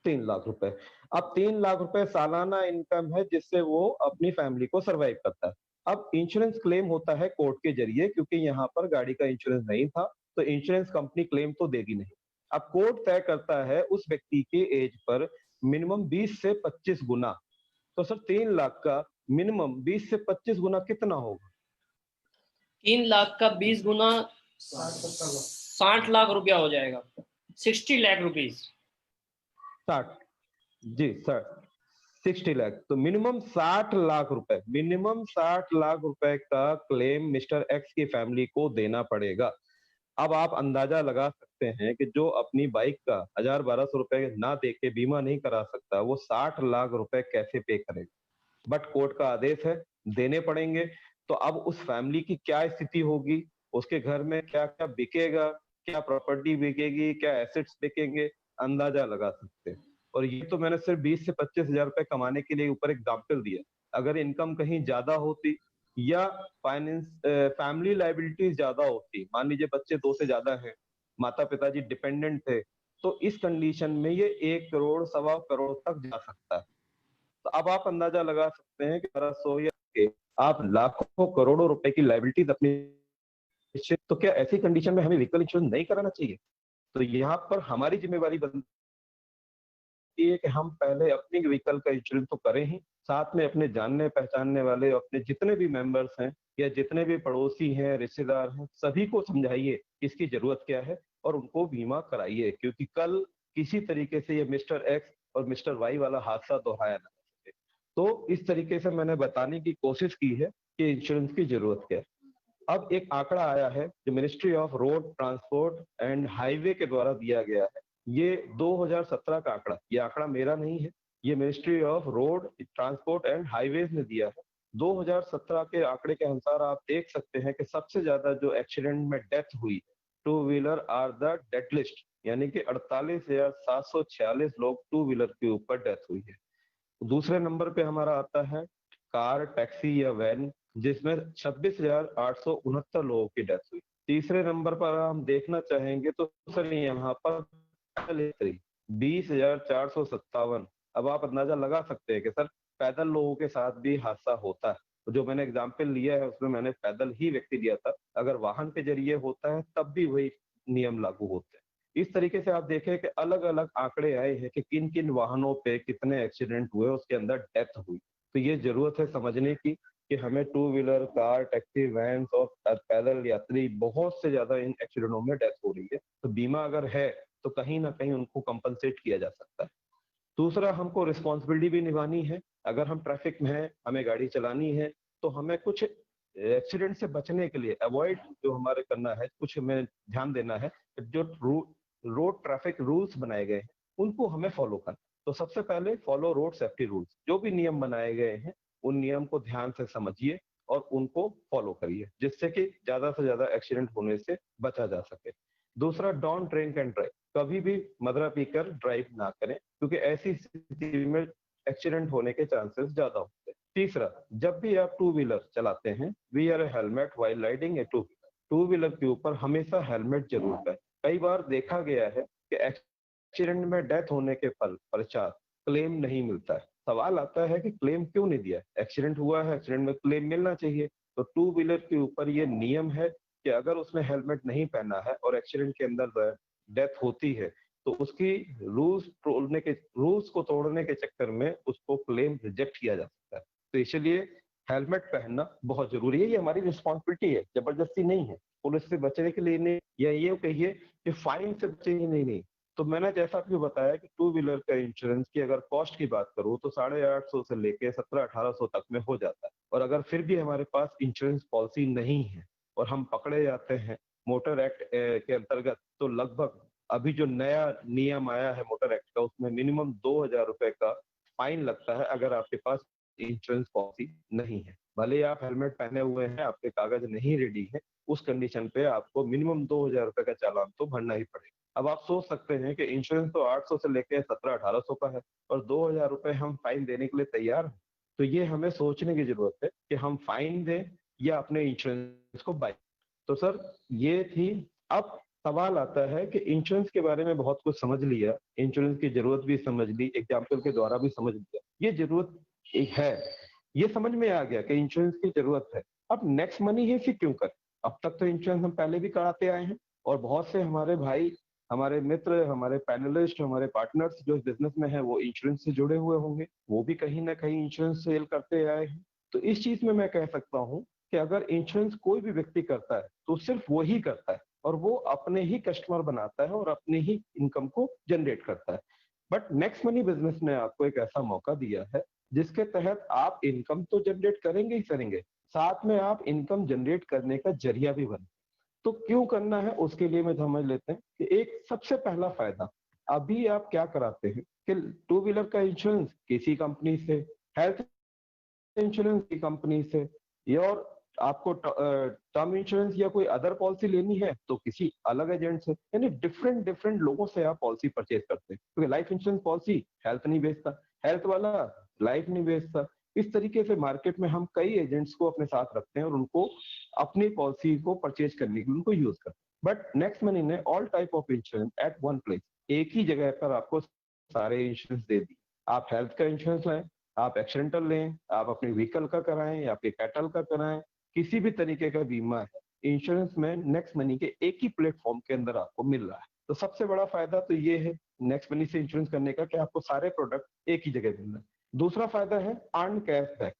[SPEAKER 4] 3 लाख रुपए। अब 3 लाख रुपए सालाना इनकम है जिससे वो अपनी फैमिली को सर्वाइव करता है। अब इंश्योरेंस क्लेम होता है कोर्ट के जरिए क्योंकि यहाँ पर गाड़ी का इंश्योरेंस नहीं था, तो इंश्योरेंस कंपनी क्लेम तो देगी नहीं। अब कोर्ट तय करता है उस व्यक्ति के एज पर मिनिमम 20 से 25 गुना। तो सर 3 लाख का मिनिमम 20 से 25 गुना कितना होगा?
[SPEAKER 2] 3 लाख का 20 गुना 60 लाख रुपया हो जाएगा, 60 लाख रुपीज।
[SPEAKER 4] 60 जी सर, 60 लाख। तो मिनिमम 60 लाख रुपए, मिनिमम 60 लाख रुपए का क्लेम मिस्टर एक्स की फैमिली को देना पड़ेगा। अब आप अंदाजा लगा सकते हैं कि जो अपनी बाइक का 1000-1200 रुपए ना दे के बीमा नहीं करा सकता, वो 60 लाख रुपए कैसे पे करेगा? बट कोर्ट का आदेश है, देने पड़ेंगे। तो अब उस फैमिली की क्या स्थिति होगी? उसके घर में क्या-क्या बिकेगा? क्या प्रॉपर्टी बिकेगी? क्या एसेट्स बिकेंगे? अंदाजा लगा सकते हैं। और ये तो मैंने सिर्फ 20 से 25,000 रुपए कमाने के लिए ऊपर एग्जाम्पल दिया। अगर इनकम कहीं ज्यादा होती या फैमिली लायबिलिटीज ज्यादा होती, मान लीजिए बच्चे 2 से ज्यादा हैं, माता-पिता जी डिपेंडेंट थे, तो इस कंडीशन में ये 1 करोड़, सवा करोड़ तक जा सकता है। तो अब आप अंदाजा लगा सकते हैं कि 1200 या के आप लाखों करोड़ों रुपए की लायबिलिटीज अपनी, तो क्या ऐसी कंडीशन में हमें व्हीकल इंश्योरेंस नहीं कराना चाहिए? तो यहाँ पर हमारी जिम्मेवारी बनती है कि हम पहले अपनी व्हीकल का इंश्योरेंस तो करें ही, साथ में अपने जानने पहचानने वाले अपने जितने भी मेंबर्स हैं या जितने भी पड़ोसी हैं, रिश्तेदार हैं, सभी को समझाइए इसकी जरूरत क्या है और उनको बीमा कराइए, क्योंकि कल किसी तरीके से ये मिस्टर एक्स और मिस्टर वाई वाला हादसा दोहराया ना जा सके। तो इस तरीके से मैंने बताने की कोशिश की है कि इंश्योरेंस की जरूरत क्या है। अब एक आंकड़ा आया है जो ministry of road transport and highway के द्वारा दिया गया है। ये 2017 का आंकड़ा, ये आंकड़ा मेरा नहीं है, ये ministry of road transport and highways ने दिया है। 2017 के आंकड़े के अनुसार आप देख सकते हैं कि सबसे ज्यादा जो एक्सीडेंट में डेथ हुई, two wheeler are the death list, यानी कि 48,746 लोग टू व्हीलर के ऊपर डेथ हुई है। दूसरे नंबर पे हमारा आता है कार, टैक्सी या वैन, जिसमें 26,869 लोगों की डेथ हुई। तीसरे नंबर पर हम देखना चाहेंगे तो सर यहाँ पर 20,457 अब आप अंदाजा लगा सकते हैं कि सर पैदल लोगों के साथ भी हादसा होता है। जो मैंने एग्जाम्पल लिया है उसमें मैंने पैदल ही व्यक्ति लिया था, अगर वाहन के जरिए होता है तब भी वही नियम लागू होते हैं। इस तरीके से आप देखें कि अलग अलग आंकड़े आए हैं कि किन किन वाहनों पे कितने एक्सीडेंट हुए, उसके अंदर डेथ हुई। तो ये जरूरत है समझने की कि हमें two wheeler, car, taxi, van और पैदल यात्री बहुत से ज्यादा इन एक्सीडेंटों में डेथ हो रही है। तो बीमा अगर है तो कहीं ना कहीं उनको कंपनसेट किया जा सकता है। दूसरा, हमको रिस्पॉन्सिबिलिटी भी निभानी है। अगर हम ट्रैफिक में हैं, हमें गाड़ी चलानी है, तो हमें कुछ एक्सीडेंट से बचने के लिए अवॉइड जो हमारे करना है, कुछ हमें ध्यान देना है। जो रोड ट्रैफिक रूल्स बनाए गए हैं उनको हमें फॉलो करना। तो सबसे पहले फॉलो रोड सेफ्टी रूल्स, जो भी नियम बनाए गए हैं उन नियम को ध्यान से समझिए और उनको फॉलो करिए, जिससे कि ज्यादा से ज्यादा एक्सीडेंट होने से बचा जा सके। दूसरा, डोंट ड्रिंक एंड ड्राइव, कभी भी मदरा पीकर ड्राइव ना करें, क्योंकि ऐसी स्थिति में एक्सीडेंट होने के चांसेस ज्यादा होते हैं। तीसरा, जब भी आप टू व्हीलर चलाते हैं, वियर ए हेलमेट व्हाइल राइडिंग ए टू व्हीलर, टू व्हीलर के ऊपर हमेशा हेलमेट जरूर पहने। कई बार देखा गया है कि एक्सीडेंट में डेथ होने के पश्चात क्लेम नहीं मिलता है। सवाल आता है कि क्लेम क्यों नहीं दिया? एक्सीडेंट हुआ है, एक्सीडेंट में क्लेम मिलना चाहिए। तो टू व्हीलर के ऊपर ये नियम है कि अगर उसने हेलमेट नहीं पहना है और एक्सीडेंट के अंदर डेथ होती है, तो उसकी रूल्स को तोड़ने के चक्कर में उसको क्लेम रिजेक्ट किया जा सकता है। तो इसलिए हेलमेट पहनना बहुत जरूरी है, ये हमारी रिस्पॉन्सिबिलिटी है, जबरदस्ती नहीं है। पुलिस से बचने के लिए नहीं, या ये कहिए कि फाइन से बचेंगे नहीं। तो मैंने जैसा आपको बताया कि टू व्हीलर का इंश्योरेंस की अगर कॉस्ट की बात करूं तो 850 से लेके 1700-1800 तक में हो जाता है। और अगर फिर भी हमारे पास इंश्योरेंस पॉलिसी नहीं है और हम पकड़े जाते हैं मोटर एक्ट के अंतर्गत, तो लगभग अभी जो नया नियम आया है मोटर एक्ट का, उसमें मिनिमम 2000 रुपए का फाइन लगता है अगर आपके पास इंश्योरेंस पॉलिसी नहीं है। भले आप हेलमेट पहने हुए हैं, आपके कागज नहीं रेडी है, उस कंडीशन पे आपको मिनिमम 2000 रुपए का चालान तो भरना ही पड़ेगा। अब आप सोच सकते हैं कि इंश्योरेंस तो 800 से लेके 1700-1800 का है और 2000 रुपए हम फाइन देने के लिए तैयार हैं। तो ये हमें सोचने की जरूरत है कि हम फाइन दें या अपने इंश्योरेंस को बाय। तो सर ये थी। अब सवाल आता है कि इंश्योरेंस के बारे में बहुत कुछ समझ लिया, इंश्योरेंस की जरूरत भी समझ ली, एग्जाम्पल के द्वारा भी समझ लिया, ये जरूरत एक है, ये समझ में आ गया कि इंश्योरेंस की जरूरत है। अब नेक्स्ट मनी है फिर क्यों कर? अब तक तो इंश्योरेंस हम पहले भी कराते आए हैं और बहुत से हमारे भाई, हमारे मित्र, हमारे पैनलिस्ट, हमारे पार्टनर्स जो इस बिजनेस में है वो इंश्योरेंस से जुड़े हुए होंगे, वो भी कहीं ना कहीं इंश्योरेंस सेल करते आए हैं। तो इस चीज में मैं कह सकता हूँ कि अगर इंश्योरेंस कोई भी व्यक्ति करता है तो सिर्फ वो ही करता है और वो अपने ही कस्टमर बनाता है और अपने ही इनकम को जनरेट करता है। बट नेक्स्ट मनी बिजनेस ने आपको एक ऐसा मौका दिया है जिसके तहत आप इनकम तो जनरेट करेंगे ही करेंगे, साथ में आप इनकम जनरेट करने का जरिया भी बने। तो क्यों करना है उसके लिए मैं समझ लेते हैं कि एक सबसे पहला फायदा, अभी आप क्या कराते हैं कि टू व्हीलर का इंश्योरेंस किसी कंपनी से, हेल्थ इंश्योरेंस की कंपनी से, या और आपको टर्म इंश्योरेंस या कोई अदर पॉलिसी लेनी है तो किसी अलग एजेंट से, यानी डिफरेंट डिफरेंट लोगों से आप पॉलिसी परचेज करते हैं। क्योंकि लाइफ इंश्योरेंस पॉलिसी हेल्थ नहीं बेचता, हेल्थ वाला लाइफ नहीं बेचता। इस तरीके से मार्केट में हम कई एजेंट्स को अपने साथ रखते हैं और उनको अपनी पॉलिसी को परचेज करने के लिए उनको यूज करते हैं। बट नेक्स्ट मनी ने all type of insurance at one place, एक ही जगह पर आपको सारे इंश्योरेंस दे दिए। आप हेल्थ का इंश्योरेंस लें, आप एक्सीडेंटल लें, आप अपने व्हीकल का कराएं या आपके कैटल का कराएं, किसी भी तरीके का बीमा है इंश्योरेंस में नेक्स्ट मनी के एक ही प्लेटफॉर्म के अंदर आपको मिल रहा है। तो सबसे बड़ा फायदा तो ये है नेक्स्ट मनी से इंश्योरेंस करने का कि आपको सारे प्रोडक्ट एक ही जगह मिल रहे हैं। दूसरा फायदा है अर्न कैशबैक,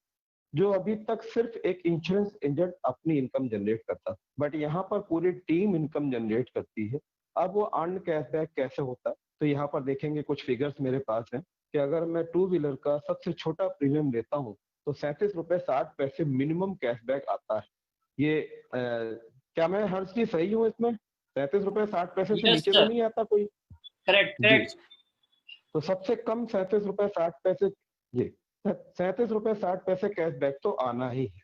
[SPEAKER 4] जो अभी तक सिर्फ एक इंश्योरेंस एजेंट अपनी इनकम जनरेट करता था, बट यहाँ पर पूरी टीम इनकम जनरेट करती है। अब वो अर्न कैशबैक कैसे होता है, तो यहाँ पर देखेंगे कुछ फिगर्स मेरे पास हैं कि अगर मैं टू व्हीलर का सबसे छोटा प्रीमियम लेता हूँ तो 37.60 रुपए मिनिमम कैशबैक आता है। ये क्या मैं हर चीज सही हूँ इसमें? 37.60 रुपए से
[SPEAKER 2] यस
[SPEAKER 4] नीचे तो
[SPEAKER 2] सर,
[SPEAKER 4] नहीं आता कोई?
[SPEAKER 2] करेक्ट
[SPEAKER 4] जी।
[SPEAKER 2] करेक्ट।
[SPEAKER 4] तो सबसे कम 37.60 रुपए, जी 37.60 रुपए कैशबैक तो आना ही है।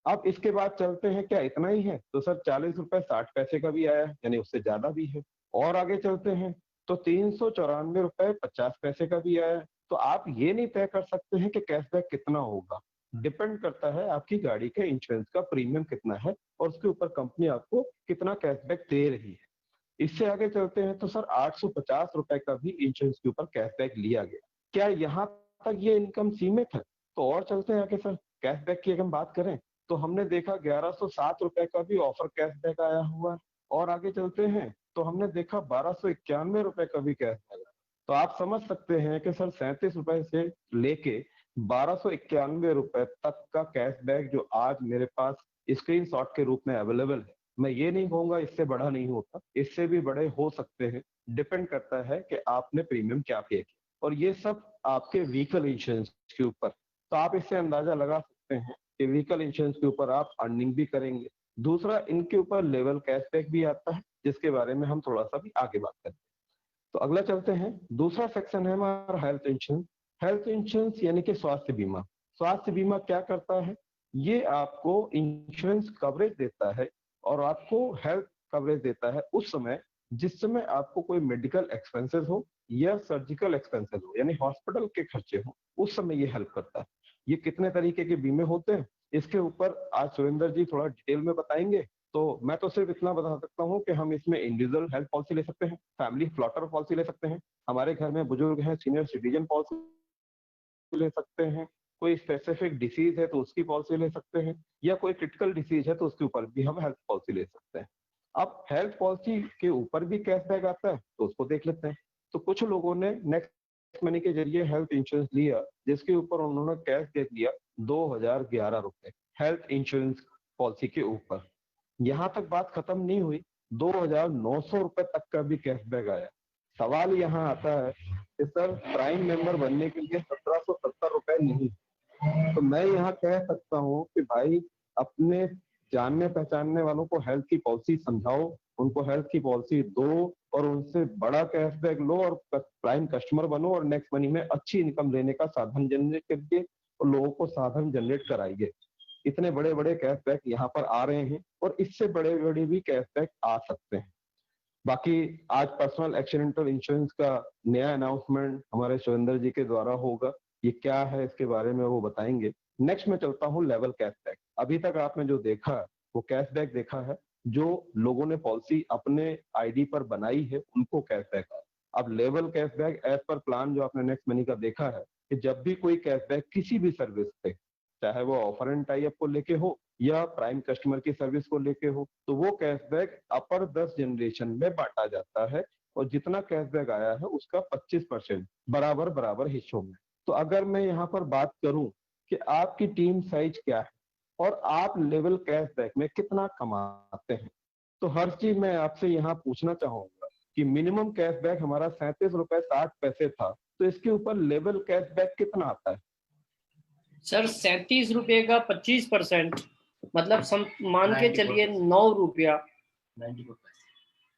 [SPEAKER 4] अब इसके बाद चलते हैं, क्या इतना ही है? तो सर 40.60 रुपए का भी आया है, यानी उससे ज्यादा भी है। और आगे चलते हैं तो 394.50 रुपए का भी आया है। तो आप ये नहीं तय कर सकते हैं कि कैशबैक कितना होगा, डिपेंड करता है आपकी गाड़ी के इंश्योरेंस का प्रीमियम कितना है और उसके ऊपर कंपनी आपको कितना कैशबैक दे रही है। इससे आगे चलते हैं तो सर 850 रुपए का भी इंश्योरेंस के ऊपर कैशबैक लिया गया। क्या यहाँ तक ये इनकम सीमित है? तो और चलते हैं आगे सर, कैशबैक की अगर हम बात करें तो हमने देखा 1107 रुपए का भी ऑफर कैशबैक आया हुआ है, और आगे चलते हैं तो हमने देखा 1291 रुपए का भी कैशबैक आया। तो आप समझ सकते हैं कि सर 37 रुपए से लेके 1291 रुपए तक का कैशबैक जो आज मेरे पास स्क्रीनशॉट के रूप में अवेलेबल है। मैं ये नहीं कहूंगा इससे बड़ा नहीं होता, इससे भी बड़े हो सकते हैं, डिपेंड करता है कि आपने प्रीमियम क्या पे किया, और ये सब आपके व्हीकल इंश्योरेंस के ऊपर। तो आप इससे अंदाजा लगा सकते हैं कि व्हीकल इंश्योरेंस के ऊपर आप अर्निंग भी करेंगे। दूसरा, इनके ऊपर लेवल कैशबैक भी आता है, जिसके बारे में हम थोड़ा सा भी आगे बात करें। तो अगला चलते हैं, दूसरा सेक्शन है हमारा हेल्थ इंश्योरेंस। हेल्थ इंश्योरेंस यानी कि स्वास्थ्य बीमा। स्वास्थ्य बीमा क्या करता है? ये आपको इंश्योरेंस कवरेज देता है, और आपको हेल्थ कवरेज देता है उस समय जिस समय आपको कोई मेडिकल एक्सपेंसेस हो या सर्जिकल एक्सपेंसेस हो, यानी हॉस्पिटल के खर्चे हो, उस समय ये हेल्प करता है। ये कितने तरीके के बीमे होते हैं इसके ऊपर आज सुरेंद्र जी थोड़ा डिटेल में बताएंगे। तो मैं तो सिर्फ इतना बता सकता हूँ कि हम इसमें इंडिविजुअल हेल्थ पॉलिसी ले सकते हैं, फैमिली फ्लॉटर पॉलिसी ले सकते हैं, हमारे घर में बुजुर्ग हैं सीनियर सिटीजन पॉलिसी ले सकते हैं, कोई स्पेसिफिक डिसीज है तो उसकी पॉलिसी ले सकते हैं, या कोई क्रिटिकल डिसीज है तो उसके ऊपर भी हम हेल्थ पॉलिसी ले सकते हैं। अब हेल्थ पॉलिसी के ऊपर भी कैशबैक आता है, तो उसको देख लेते हैं। तो कुछ लोगों ने नेक्स्ट मनी के जरिए हेल्थ इंश्योरेंस लिया, जिसके ऊपर उन्होंने कैशबैक दिया 2011 रुपए हेल्थ इंश्योरेंस पॉलिसी के ऊपर। यहाँ तक बात खत्म नहीं हुई, 2900 रुपए तक का भी कैशबैक आया। सवाल यहाँ आता है कि सर प्राइम मेंबर बनने के लिए 1770 रुपए नहीं, तो मैं यहाँ कह सकता हूँ कि भाई अपने जानने पहचानने वालों को हेल्थ की पॉलिसी समझाओ, उनको हेल्थ की पॉलिसी दो, और उनसे बड़ा कैशबैक लो, और प्राइम कस्टमर बनो, और नेक्स्ट मनी में अच्छी इनकम लेने का साधन जनरेट करके और लोगों को साधन जनरेट कराइए। इतने बड़े बड़े कैशबैक यहाँ पर आ रहे हैं, और इससे बड़े बड़े भी कैशबैक आ सकते हैं। बाकी आज पर्सनल एक्सीडेंटल इंश्योरेंस का नया अनाउंसमेंट हमारे सुरेंद्र जी के द्वारा होगा, ये क्या है इसके बारे में वो बताएंगे। नेक्स्ट में चलता हूँ लेवल कैशबैक। अभी तक आपने जो देखा वो कैशबैक देखा है, जो लोगों ने पॉलिसी अपने आईडी पर बनाई है उनको कैशबैक है। अब level cashback as per plan जो आपने नेक्स्ट मनी का देखा है कि जब भी कोई कैशबैक किसी भी सर्विस पे, चाहे वो ऑफर एंड टाई अप को लेके हो या प्राइम कस्टमर की सर्विस को लेके हो, तो वो कैशबैक अपर 10 जनरेशन में बांटा जाता है, और जितना कैशबैक आया है उसका 25% बराबर बराबर हिस्सों में। तो अगर मैं यहाँ पर बात करूं कि आपकी टीम साइज क्या है और आप लेवल कैशबैक में कितना कमाते हैं, तो हर चीज मैं आपसे यहाँ पूछना चाहूंगा कि मिनिमम कैशबैक हमारा 37 रुपए 60 पैसे था, तो इसके ऊपर लेवल कैशबैक कितना आता है?
[SPEAKER 2] सर 37 रुपए का 25%, मतलब मान के चलिए 9 रुपया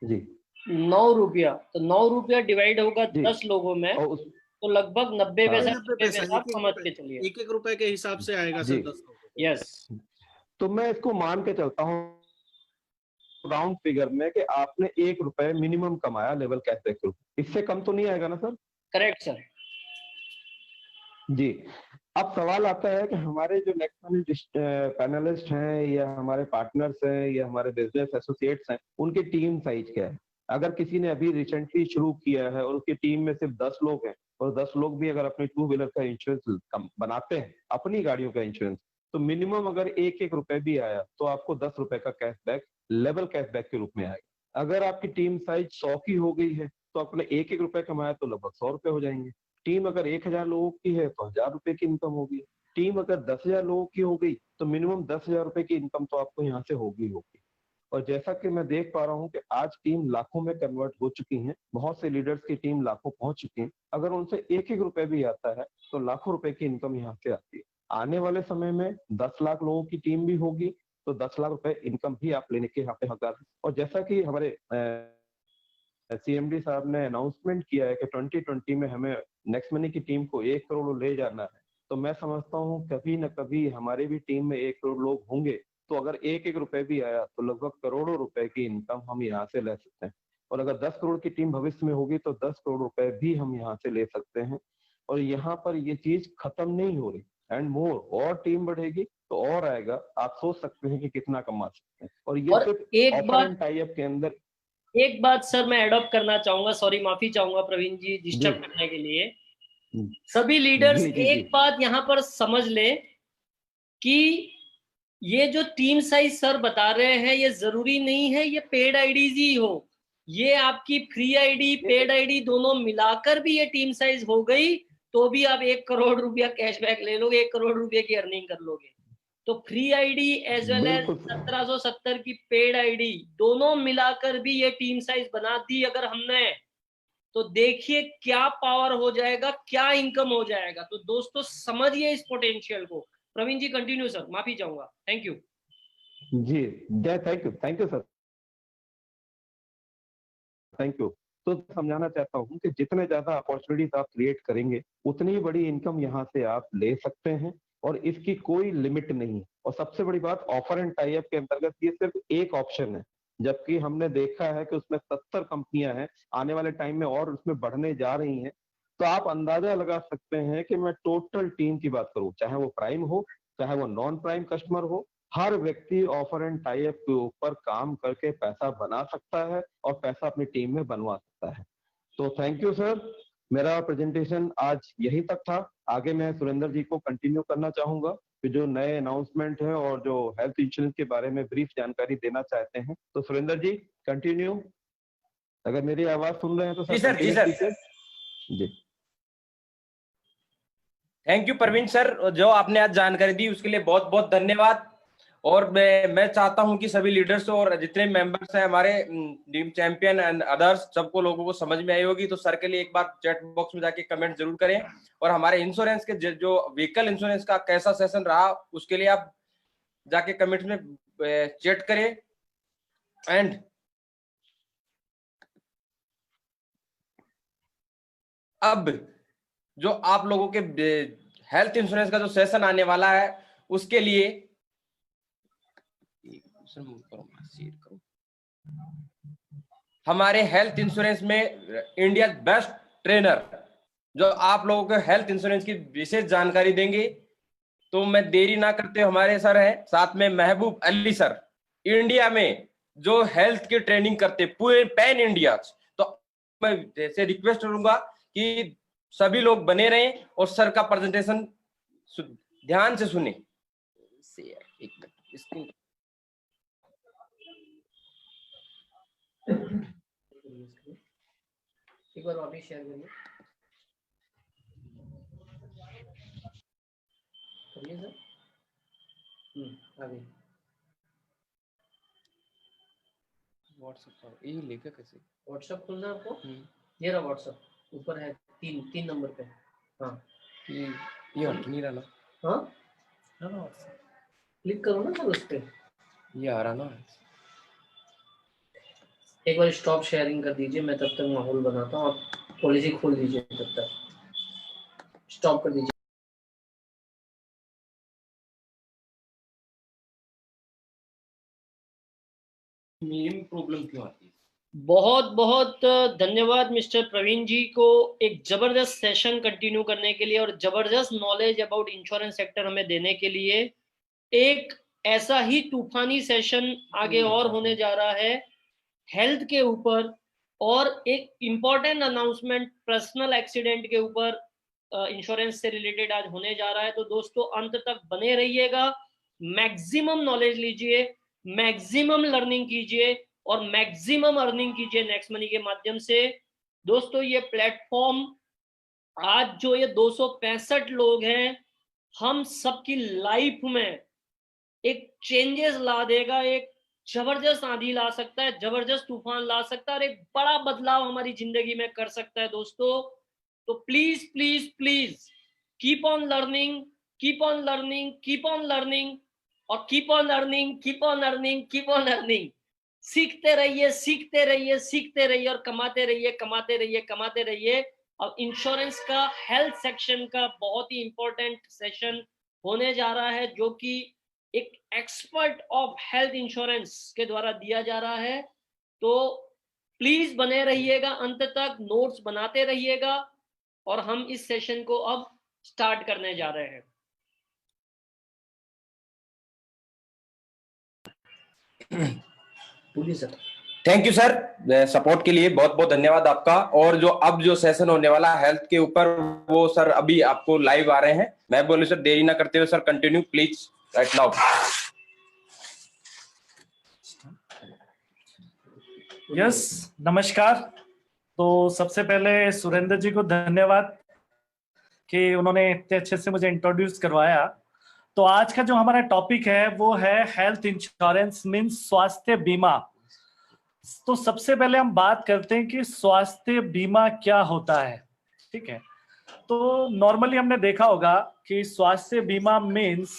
[SPEAKER 4] जी,
[SPEAKER 2] 9 रुपया, तो 9 रुपया डिवाइड होगा
[SPEAKER 4] जी
[SPEAKER 2] 10 लोगों में,
[SPEAKER 4] और
[SPEAKER 2] तो लगभग 90
[SPEAKER 4] हाँ,
[SPEAKER 2] पैसा
[SPEAKER 3] 90
[SPEAKER 2] 90
[SPEAKER 3] पैसा
[SPEAKER 2] पैसा आप समझ के चलिए।
[SPEAKER 3] एक एक रुपए के हिसाब से आएगा
[SPEAKER 4] जी।
[SPEAKER 3] सर 10 लोगों को।
[SPEAKER 2] यस,
[SPEAKER 4] तो मैं इसको मान के चलता हूँ राउंड फिगर में कि आपने 1 रुपए मिनिमम कमाया लेवल कैशबैक के ऊपर, इससे कम तो नहीं आएगा ना सर?
[SPEAKER 2] Correct sir.
[SPEAKER 4] जी। अब सवाल आता है कि हमारे जो नेक्स्ट मनी पैनलिस्ट हैं या हमारे पार्टनर्स हैं या हमारे बिजनेस एसोसिएट्स हैं, उनकी टीम साइज क्या है? अगर किसी ने अभी रिसेंटली शुरू किया है और उसकी टीम में सिर्फ 10 लोग हैं, और 10 लोग भी अगर अपनी टू व्हीलर का इंश्योरेंस बनाते हैं, अपनी गाड़ियों का इंश्योरेंस, तो मिनिमम अगर 1-1 रुपए भी आया तो आपको 10 रुपए का कैशबैक लेवल कैशबैक के रूप में आएगा। अगर आपकी टीम साइज 100 की हो गई है तो आपने 1-1 रुपए कमाया तो लगभग 100 रुपए हो जाएंगे। टीम अगर 1000 लोगों की है तो 1000 रुपए की इनकम होगी। टीम अगर 10,000 लोगों की हो गई तो मिनिमम 10,000 रुपए की इनकम तो आपको यहाँ से होगी होगी। और जैसा कि मैं देख पा रहा हूँ कि आज टीम लाखों में कन्वर्ट हो चुकी हैं, बहुत से लीडर्स की टीम लाखों पहुंच चुकी है। अगर उनसे 1-1 रुपए भी आता है तो लाखों रुपए की इनकम यहाँ से आती है। आने वाले समय में 10 लाख लोगों की टीम भी होगी तो 10 लाख रुपए इनकम भी आप लेने के यहाँ पे हकदार हैं। और जैसा कि हमारे सीएमडी साहब ने अनाउंसमेंट किया है कि 2020 में हमें नेक्स्ट मनी की टीम को 1 करोड़ ले जाना है, तो मैं समझता हूँ कभी न कभी हमारी भी टीम में 1 करोड़ लोग होंगे, तो अगर 1-1 रुपए भी आया तो लगभग करोड़ों रुपए की इनकम हम यहाँ से ले सकते हैं। और अगर 10 करोड़ की टीम भविष्य में होगी तो 10 करोड़ रुपए भी हम यहाँ से ले सकते हैं। और यहाँ पर ये चीज खत्म नहीं हो रही, एंड मोर, और टीम बढ़ेगी तो और आएगा। आप सोच सकते हैं कि कितना कमा सकते हैं। और ये
[SPEAKER 2] और
[SPEAKER 4] सिर्फ
[SPEAKER 2] एक
[SPEAKER 4] ऑफर एंड टाई अप के अंदर।
[SPEAKER 2] एक बात सर मैं एडॉप्ट करना चाहूंगा, सॉरी माफी चाहूंगा प्रवीण जी डिस्टर्ब
[SPEAKER 4] जी।
[SPEAKER 2] करने के लिए। सभी लीडर्स
[SPEAKER 4] जी, जी,
[SPEAKER 2] एक
[SPEAKER 4] जी।
[SPEAKER 2] बात यहाँ पर समझ लें कि ये जो टीम साइज सर बता रहे हैं, ये जरूरी नहीं है ये पेड आईडीज ही हो, ये आपकी फ्री आईडी पेड आईडी दोनों मिलाकर भी ये टीम साइज हो गई तो भी आप 1 करोड़ रुपया कैशबैक ले लोगे, 1 करोड़ रुपए की अर्निंग कर लोगे। तो free ID as well as
[SPEAKER 4] बिल्कुल सर।
[SPEAKER 2] 1770 की पेड आईडी दोनों मिलाकर भी ये टीम साइज बना दी अगर हमने, तो देखिए क्या पावर हो जाएगा, क्या इनकम हो जाएगा। तो दोस्तों समझिए इस पोटेंशियल को। प्रवीण जी कंटिन्यू सर, माफी चाहूंगा, थैंक यू।
[SPEAKER 4] जी, thank you sir, thank you. तो समझाना चाहता हूँ कि जितने ज्यादा अपॉर्चुनिटीज आप क्रिएट करेंगे उतनी बड़ी इनकम यहाँ से आप ले सकते हैं और इसकी कोई लिमिट नहीं है। और सबसे बड़ी बात, ऑफर एंड टाई अप के अंतर्गत ये सिर्फ एक ऑप्शन है, जबकि हमने देखा है कि उसमें 70 कंपनियां हैं, आने वाले टाइम में और उसमें बढ़ने जा रही हैं। तो आप अंदाजा लगा सकते हैं कि मैं टोटल टीम की बात करूं, चाहे वो प्राइम हो चाहे वो नॉन प्राइम कस्टमर हो, हर व्यक्ति ऑफर एंड टाई अप के ऊपर काम करके पैसा बना सकता है और पैसा अपनी टीम में बनवा सकता है। तो थैंक यू सर। मेरा प्रेजेंटेशन आज यहीं तक था। आगे मैं सुरेंद्र जी को कंटिन्यू करना चाहूंगा कि जो नए अनाउंसमेंट है और जो हेल्थ इंश्योरेंस के बारे में ब्रीफ जानकारी देना चाहते हैं। तो सुरेंद्र जी कंटिन्यू, अगर मेरी आवाज सुन रहे हैं तो
[SPEAKER 1] जी
[SPEAKER 4] सर
[SPEAKER 1] सर, जी
[SPEAKER 4] कंटिन्यू
[SPEAKER 1] सर।
[SPEAKER 4] कीजिए। जी
[SPEAKER 1] थैंक यू प्रवीण सर, जो आपने आज जानकारी दी उसके लिए बहुत बहुत धन्यवाद। और मैं चाहता हूं कि सभी लीडर्स और जितने मेंबर्स हैं हमारे टीम चैंपियन एंड अदर्स, सबको लोगों को समझ में आई होगी। तो सर के लिए एक बार चैट बॉक्स में जाके कमेंट जरूर करें। और हमारे इंश्योरेंस के जो व्हीकल इंश्योरेंस का कैसा सेशन रहा उसके लिए आप जाके कमेंट में चैट करें। एंड अब जो आप लोगों के हेल्थ इंश्योरेंस का जो सेशन आने वाला है उसके लिए हमारे हेल्थ इंश्योरेंस में इंडिया बेस्ट ट्रेनर जो आप लोगों को हेल्थ इंश्योरेंस की विशेष जानकारी देंगे, तो मैं देरी ना करते हमारे सर हैं साथ में महबूब अली सर, इंडिया में जो हेल्थ की ट्रेनिंग करते पूरे पैन इंडिया। तो मैं जैसे रिक्वेस्ट करूंगा कि सभी लोग बने रहें और सर का प्रेजेंटेशन ध्यान से सुने।
[SPEAKER 2] एक बार वापस शेयर करिए सर। आगे
[SPEAKER 1] व्हाट्सएप यही लेकर कैसे
[SPEAKER 2] व्हाट्सएप खोलना है आपको, ये रहा व्हाट्सएप ऊपर है, तीन नंबर पे। हाँ
[SPEAKER 1] ये हट नहीं रहा ना।
[SPEAKER 2] हाँ क्लिक करो ना सर उस पे,
[SPEAKER 1] ये आ रहा ना।
[SPEAKER 2] एक बार स्टॉप शेयरिंग कर दीजिए, मैं तब तक माहौल बनाता हूँ, आप पॉलिसी खोल दीजिए, तब तक स्टॉप कर दीजिए।
[SPEAKER 1] मेन प्रॉब्लम क्यों आती है?
[SPEAKER 2] बहुत बहुत धन्यवाद मिस्टर प्रवीण जी को एक जबरदस्त सेशन कंटिन्यू करने के लिए और जबरदस्त नॉलेज अबाउट इंश्योरेंस सेक्टर हमें देने के लिए। एक ऐसा ही तूफानी सेशन आगे और होने जा रहा है हेल्थ के ऊपर, और एक इंपॉर्टेंट अनाउंसमेंट पर्सनल एक्सीडेंट के ऊपर इंश्योरेंस से रिलेटेड आज होने जा रहा है। तो दोस्तों अंत तक बने रहिएगा, मैक्सिमम नॉलेज लीजिए, मैक्सिमम लर्निंग कीजिए और मैक्सिमम अर्निंग कीजिए नेक्स्ट मनी के माध्यम से। दोस्तों ये प्लेटफॉर्म आज जो ये 265 लोग हैं, हम सबकी लाइफ में एक चेंजेस ला देगा, एक जबरदस्त आंधी ला सकता है, जबरदस्त तूफान ला सकता है और एक बड़ा बदलाव हमारी जिंदगी में कर सकता है दोस्तों। तो please please please keep on learning, keep on learning, keep on learning और keep on earning, keep on earning, keep on earning. सीखते रहिए, सीखते रहिए, सीखते रहिए और कमाते रहिए, कमाते रहिए, कमाते रहिए। अब इंश्योरेंस का हेल्थ सेक्शन का बहुत ही इंपॉर्टेंट सेशन होने जा रहा है जो कि एक एक्सपर्ट ऑफ हेल्थ इंश्योरेंस के द्वारा दिया जा रहा है। तो प्लीज बने रहिएगा अंत तक, नोट्स बनाते रहिएगा और हम इस सेशन को अब स्टार्ट करने जा रहे हैं। बोलिए sir.
[SPEAKER 1] Thank you sir, support के लिए बहुत बहुत धन्यवाद आपका। और जो अब जो सेशन होने वाला हेल्थ के ऊपर, वो सर अभी आपको लाइव आ रहे हैं। मैं बोलूं सर देरी ना करते हुए sir continue please right now.
[SPEAKER 5] Yes, नमस्कार। तो सबसे पहले सुरेंद्र जी को धन्यवाद कि उन्होंने इतने अच्छे से मुझे इंट्रोड्यूस करवाया। तो आज का जो हमारा टॉपिक है वो है हेल्थ इंश्योरेंस मींस स्वास्थ्य बीमा। तो सबसे पहले हम बात करते हैं कि स्वास्थ्य बीमा क्या होता है। ठीक है, तो नॉर्मली हमने देखा होगा कि स्वास्थ्य बीमा मींस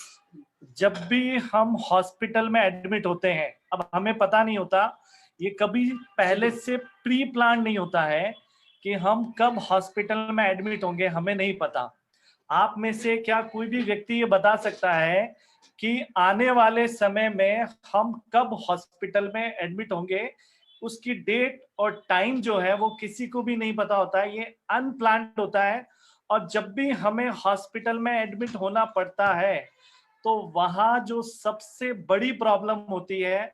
[SPEAKER 5] जब भी हम हॉस्पिटल में एडमिट होते हैं, अब हमें पता नहीं होता, ये कभी पहले से प्री प्लान नहीं होता है कि हम कब हॉस्पिटल में एडमिट होंगे, हमें नहीं पता। आप में से क्या कोई भी व्यक्ति ये बता सकता है कि आने वाले समय में हम कब हॉस्पिटल में एडमिट होंगे? उसकी डेट और टाइम जो है वो किसी को भी नहीं पता होता है, ये अनप्लान्ड होता है। और जब भी हमें हॉस्पिटल में एडमिट होना पड़ता है तो वहां जो सबसे बड़ी प्रॉब्लम होती है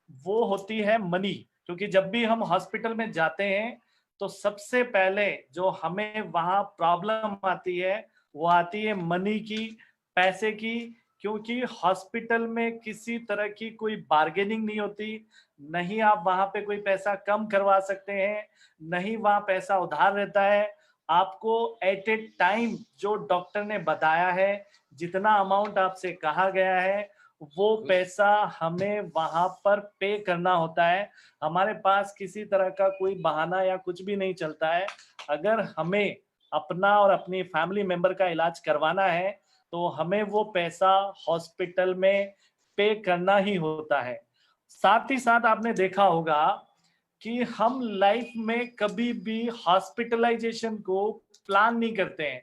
[SPEAKER 5] वो होती है मनी। क्योंकि जब भी हम हॉस्पिटल में जाते हैं तो सबसे पहले जो हमें वहां प्रॉब्लम आती है वो आती है मनी की, पैसे की। क्योंकि हॉस्पिटल में किसी तरह की कोई बार्गेनिंग नहीं होती, नहीं आप वहां पे कोई पैसा कम करवा सकते हैं, नहीं वहां पैसा उधार रहता है। आपको एट ए टाइम जो डॉक्टर ने बताया है, जितना अमाउंट आपसे कहा गया है, वो पैसा हमें वहां पर पे करना होता है। हमारे पास किसी तरह का कोई बहाना या कुछ भी नहीं चलता है। अगर हमें अपना और अपनी फैमिली मेंबर का इलाज करवाना है तो हमें वो पैसा हॉस्पिटल में पे करना ही होता है। साथ ही साथ आपने देखा होगा कि हम लाइफ में कभी भी हॉस्पिटलाइजेशन को प्लान नहीं करते हैं।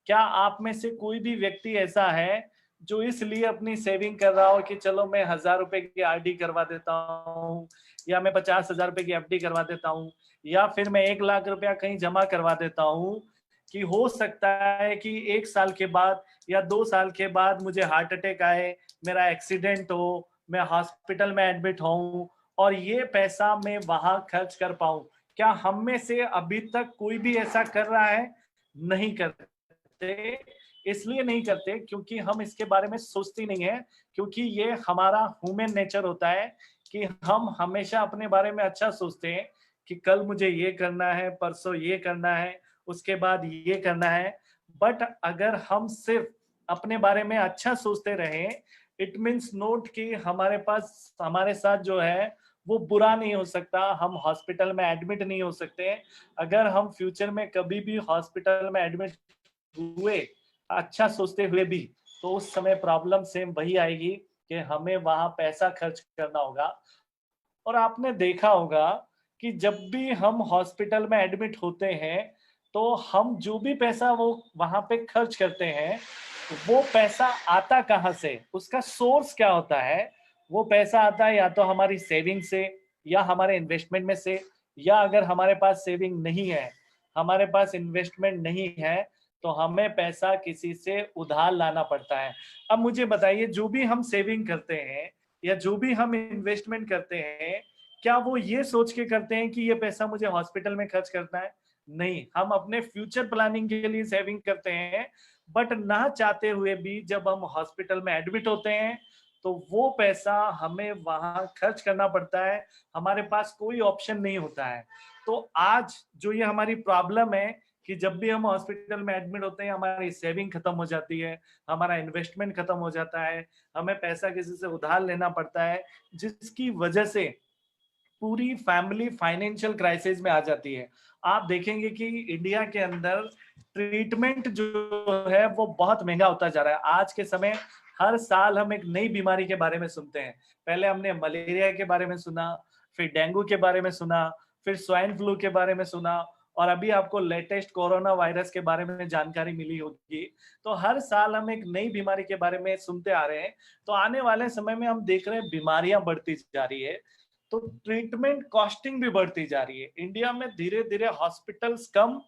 [SPEAKER 5] क्या आप में से कोई भी व्यक्ति ऐसा है जो इसलिए अपनी सेविंग कर रहा हो कि चलो मैं 1000 रुपए की आरडी करवा देता हूँ, या मैं 50,000 रुपए की एफडी करवा देता हूँ, या फिर मैं 1 लाख रुपया कहीं जमा करवा देता हूँ कि हो सकता है कि 1 साल के बाद या 2 साल के बाद मुझे हार्ट अटैक आए, मेरा एक्सीडेंट हो, मैं हॉस्पिटल में एडमिट हूँ और ये पैसा मैं वहां खर्च कर पाऊं? क्या हम में से अभी तक कोई भी ऐसा कर रहा है? नहीं करते। इसलिए नहीं करते क्योंकि हम इसके बारे में सोचते नहीं है, क्योंकि ये हमारा ह्यूमन नेचर होता है कि हम हमेशा अपने बारे में अच्छा सोचते हैं कि कल मुझे ये करना है, परसों ये करना है, उसके बाद ये करना है। बट अगर हम सिर्फ अपने बारे में अच्छा सोचते रहें, इट मीन्स नोट कि हमारे पास हमारे साथ जो है वो बुरा नहीं हो सकता, हम हॉस्पिटल में एडमिट नहीं हो सकते। अगर हम फ्यूचर में कभी भी हॉस्पिटल में एडमिट हुए अच्छा सोचते हुए भी, तो उस समय प्रॉब्लम सेम वही आएगी कि हमें वहां पैसा खर्च करना होगा। और आपने देखा होगा कि जब भी हम हॉस्पिटल में एडमिट होते हैं तो हम जो भी पैसा वो वहां पे खर्च करते हैं, वो पैसा आता कहाँ से, उसका सोर्स क्या होता है? वो पैसा आता है या तो हमारी सेविंग से, या हमारे इन्वेस्टमेंट में से, या अगर हमारे पास सेविंग नहीं है, हमारे पास इन्वेस्टमेंट नहीं है, तो हमें पैसा किसी से उधार लाना पड़ता है। अब मुझे बताइए, जो भी हम सेविंग करते हैं या जो भी हम इन्वेस्टमेंट करते हैं, क्या वो ये सोच के करते हैं कि ये पैसा मुझे हॉस्पिटल में खर्च करना है? नहीं, हम अपने फ्यूचर प्लानिंग के लिए सेविंग करते हैं। बट ना चाहते हुए भी जब हम हॉस्पिटल में एडमिट होते हैं तो वो पैसा हमें वहां खर्च करना पड़ता है, हमारे पास कोई ऑप्शन नहीं होता है। तो आज जो ये हमारी प्रॉब्लम है कि जब भी हम हॉस्पिटल में एडमिट होते हैं हमारी सेविंग खत्म हो जाती है, हमारा इन्वेस्टमेंट खत्म हो जाता है, हमें पैसा किसी से उधार लेना पड़ता है, जिसकी वजह से पूरी फैमिली फाइनेंशियल क्राइसिस में आ जाती है। आप देखेंगे कि इंडिया के अंदर ट्रीटमेंट जो है वो बहुत महंगा होता जा रहा है। आज के समय हर साल हम एक नई बीमारी के बारे में सुनते हैं। पहले हमने मलेरिया के बारे में सुना, फिर डेंगू के बारे में सुना, फिर स्वाइन फ्लू के बारे में सुना, और अभी आपको लेटेस्ट कोरोना वायरस के बारे में जानकारी मिली होगी। तो हर साल हम एक नई बीमारी के बारे में सुनते आ रहे हैं। तो आने वाले समय में हम देख रहे हैं बीमारियां बढ़ती जा रही है, तो ट्रीटमेंट कॉस्टिंग भी बढ़ती जा रही है। इंडिया में धीरे धीरे हॉस्पिटल्स कम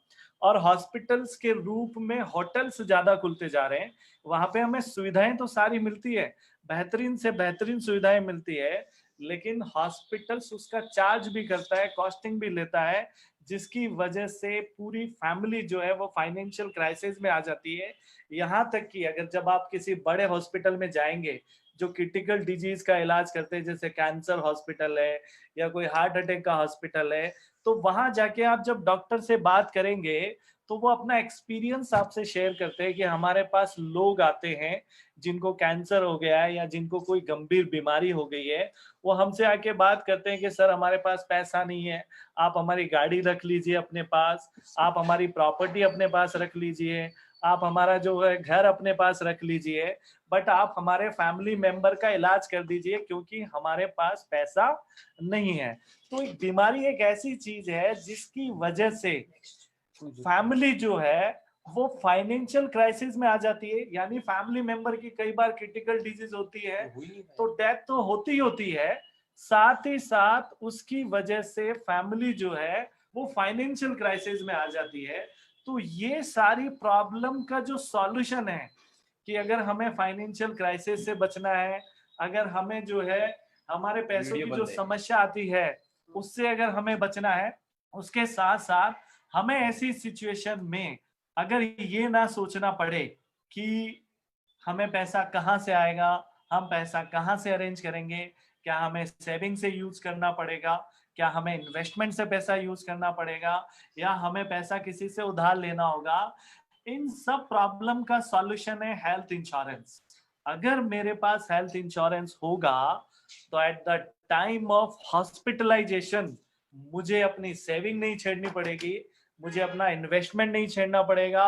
[SPEAKER 5] और हॉस्पिटल्स के रूप में होटल्स ज्यादा खुलते जा रहे हैं। वहां पे हमें सुविधाएं तो सारी मिलती है, बेहतरीन से बेहतरीन सुविधाएं मिलती है, लेकिन हॉस्पिटल्स उसका चार्ज भी करता है, कॉस्टिंग भी लेता है, जिसकी वजह से पूरी फैमिली जो है वो फाइनेंशियल क्राइसिस में आ जाती है। यहाँ तक कि अगर जब आप किसी बड़े हॉस्पिटल में जाएंगे जो क्रिटिकल डिजीज का इलाज करते हैं, जैसे कैंसर हॉस्पिटल है या कोई हार्ट अटैक का हॉस्पिटल है, तो वहां जाके आप जब डॉक्टर से बात करेंगे तो वो अपना एक्सपीरियंस आपसे शेयर करते हैं कि हमारे पास लोग आते हैं जिनको कैंसर हो गया है या जिनको कोई गंभीर बीमारी हो गई है, वो हमसे आके बात करते हैं कि सर हमारे पास पैसा नहीं है, आप हमारी गाड़ी रख लीजिए अपने पास, आप हमारी प्रॉपर्टी अपने पास रख लीजिए, आप हमारा जो है घर अपने पास रख लीजिए, बट आप हमारे फैमिली मेंबर का इलाज कर दीजिए क्योंकि हमारे पास पैसा नहीं है। तो एक बीमारी एक ऐसी चीज है जिसकी वजह से फैमिली जो है वो फाइनेंशियल क्राइसिस में आ जाती है, यानी फैमिली मेंबर की कई बार क्रिटिकल डिजीज होती है तो डेथ तो होती है, साथ ही साथ उसकी वजह से फैमिली जो है वो फाइनेंशियल क्राइसिस में आ जाती है। तो ये सारी प्रॉब्लम का जो सॉल्यूशन है कि अगर हमें फाइनेंशियल क्राइसिस से बचना है, अगर हमें जो है हमारे पैसों की जो समस्या आती है उससे अगर हमें बचना है, उसके साथ साथ हमें ऐसी सिचुएशन में अगर ये ना सोचना पड़े कि हमें पैसा कहाँ से आएगा, हम पैसा कहाँ से अरेंज करेंगे, क्या हमें सेविंग से यूज करना पड़ेगा, क्या हमें इन्वेस्टमेंट से पैसा यूज करना पड़ेगा, या हमें पैसा किसी से उधार लेना होगा, इन सब प्रॉब्लम का सॉल्यूशन है हेल्थ इंश्योरेंस। अगर मेरे पास हेल्थ इंश्योरेंस होगा तो at the time of hospitalization मुझे अपनी सेविंग नहीं छेड़नी पड़ेगी, मुझे अपना इन्वेस्टमेंट नहीं छेड़ना पड़ेगा,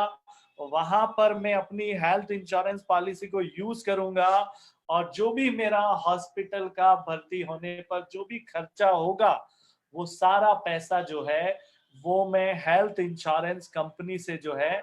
[SPEAKER 5] वहां पर मैं अपनी हेल्थ इंश्योरेंस पॉलिसी को यूज करूंगा और जो भी मेरा हॉस्पिटल का भर्ती होने पर जो भी खर्चा होगा वो सारा पैसा जो है वो मैं हेल्थ इंश्योरेंस कंपनी से जो है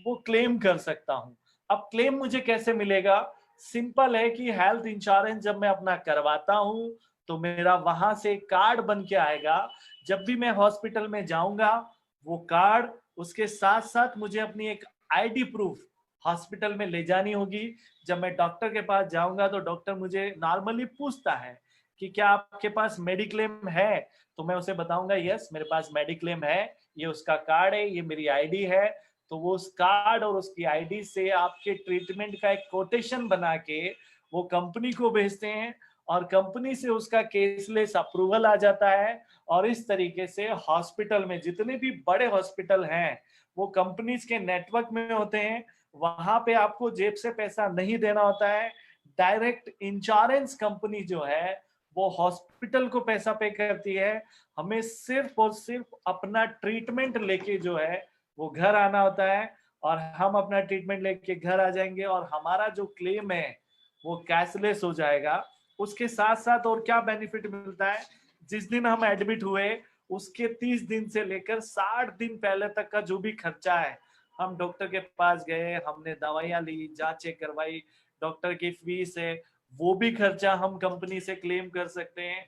[SPEAKER 5] वो क्लेम कर सकता हूं। अब क्लेम मुझे कैसे मिलेगा? सिंपल है कि हेल्थ इंश्योरेंस जब मैं अपना करवाता हूं तो मेरा वहां से कार्ड बन के आएगा, जब भी मैं हॉस्पिटल में जाऊंगा वो कार्ड, उसके साथ साथ मुझे अपनी एक आईडी प्रूफ हॉस्पिटल में ले जानी होगी। जब मैं डॉक्टर के पास जाऊंगा तो डॉक्टर मुझे नॉर्मली पूछता है कि क्या आपके पास मेडिक्लेम है, तो मैं उसे बताऊंगा यस मेरे पास मेडिक्लेम है, ये उसका कार्ड है, ये मेरी आईडी है। तो वो उस कार्ड और उसकी आईडी से आपके ट्रीटमेंट का एक कोटेशन बना के वो कंपनी को भेजते हैं और कंपनी से उसका केसलेस अप्रूवल आ जाता है। और इस तरीके से हॉस्पिटल में जितने भी बड़े हॉस्पिटल हैं वो कंपनीज के नेटवर्क में होते हैं, वहां पे आपको जेब से पैसा नहीं देना होता है, डायरेक्ट इंश्योरेंस कंपनी जो है वो हॉस्पिटल को पैसा पे करती है, हमें सिर्फ और सिर्फ अपना ट्रीटमेंट लेके जो है वो घर आना होता है और हम अपना ट्रीटमेंट लेके घर आ जाएंगे और हमारा जो क्लेम है वो कैशलेस हो जाएगा। उसके साथ साथ और क्या बेनिफिट मिलता है, जिस दिन हम एडमिट हुए उसके 30 दिन से लेकर 60 दिन पहले तक का जो भी खर्चा है, हम डॉक्टर के पास गए, हमने दवाइयां ली, जांचें करवाई, डॉक्टर की फीस है, वो भी खर्चा हम कंपनी से क्लेम कर सकते हैं।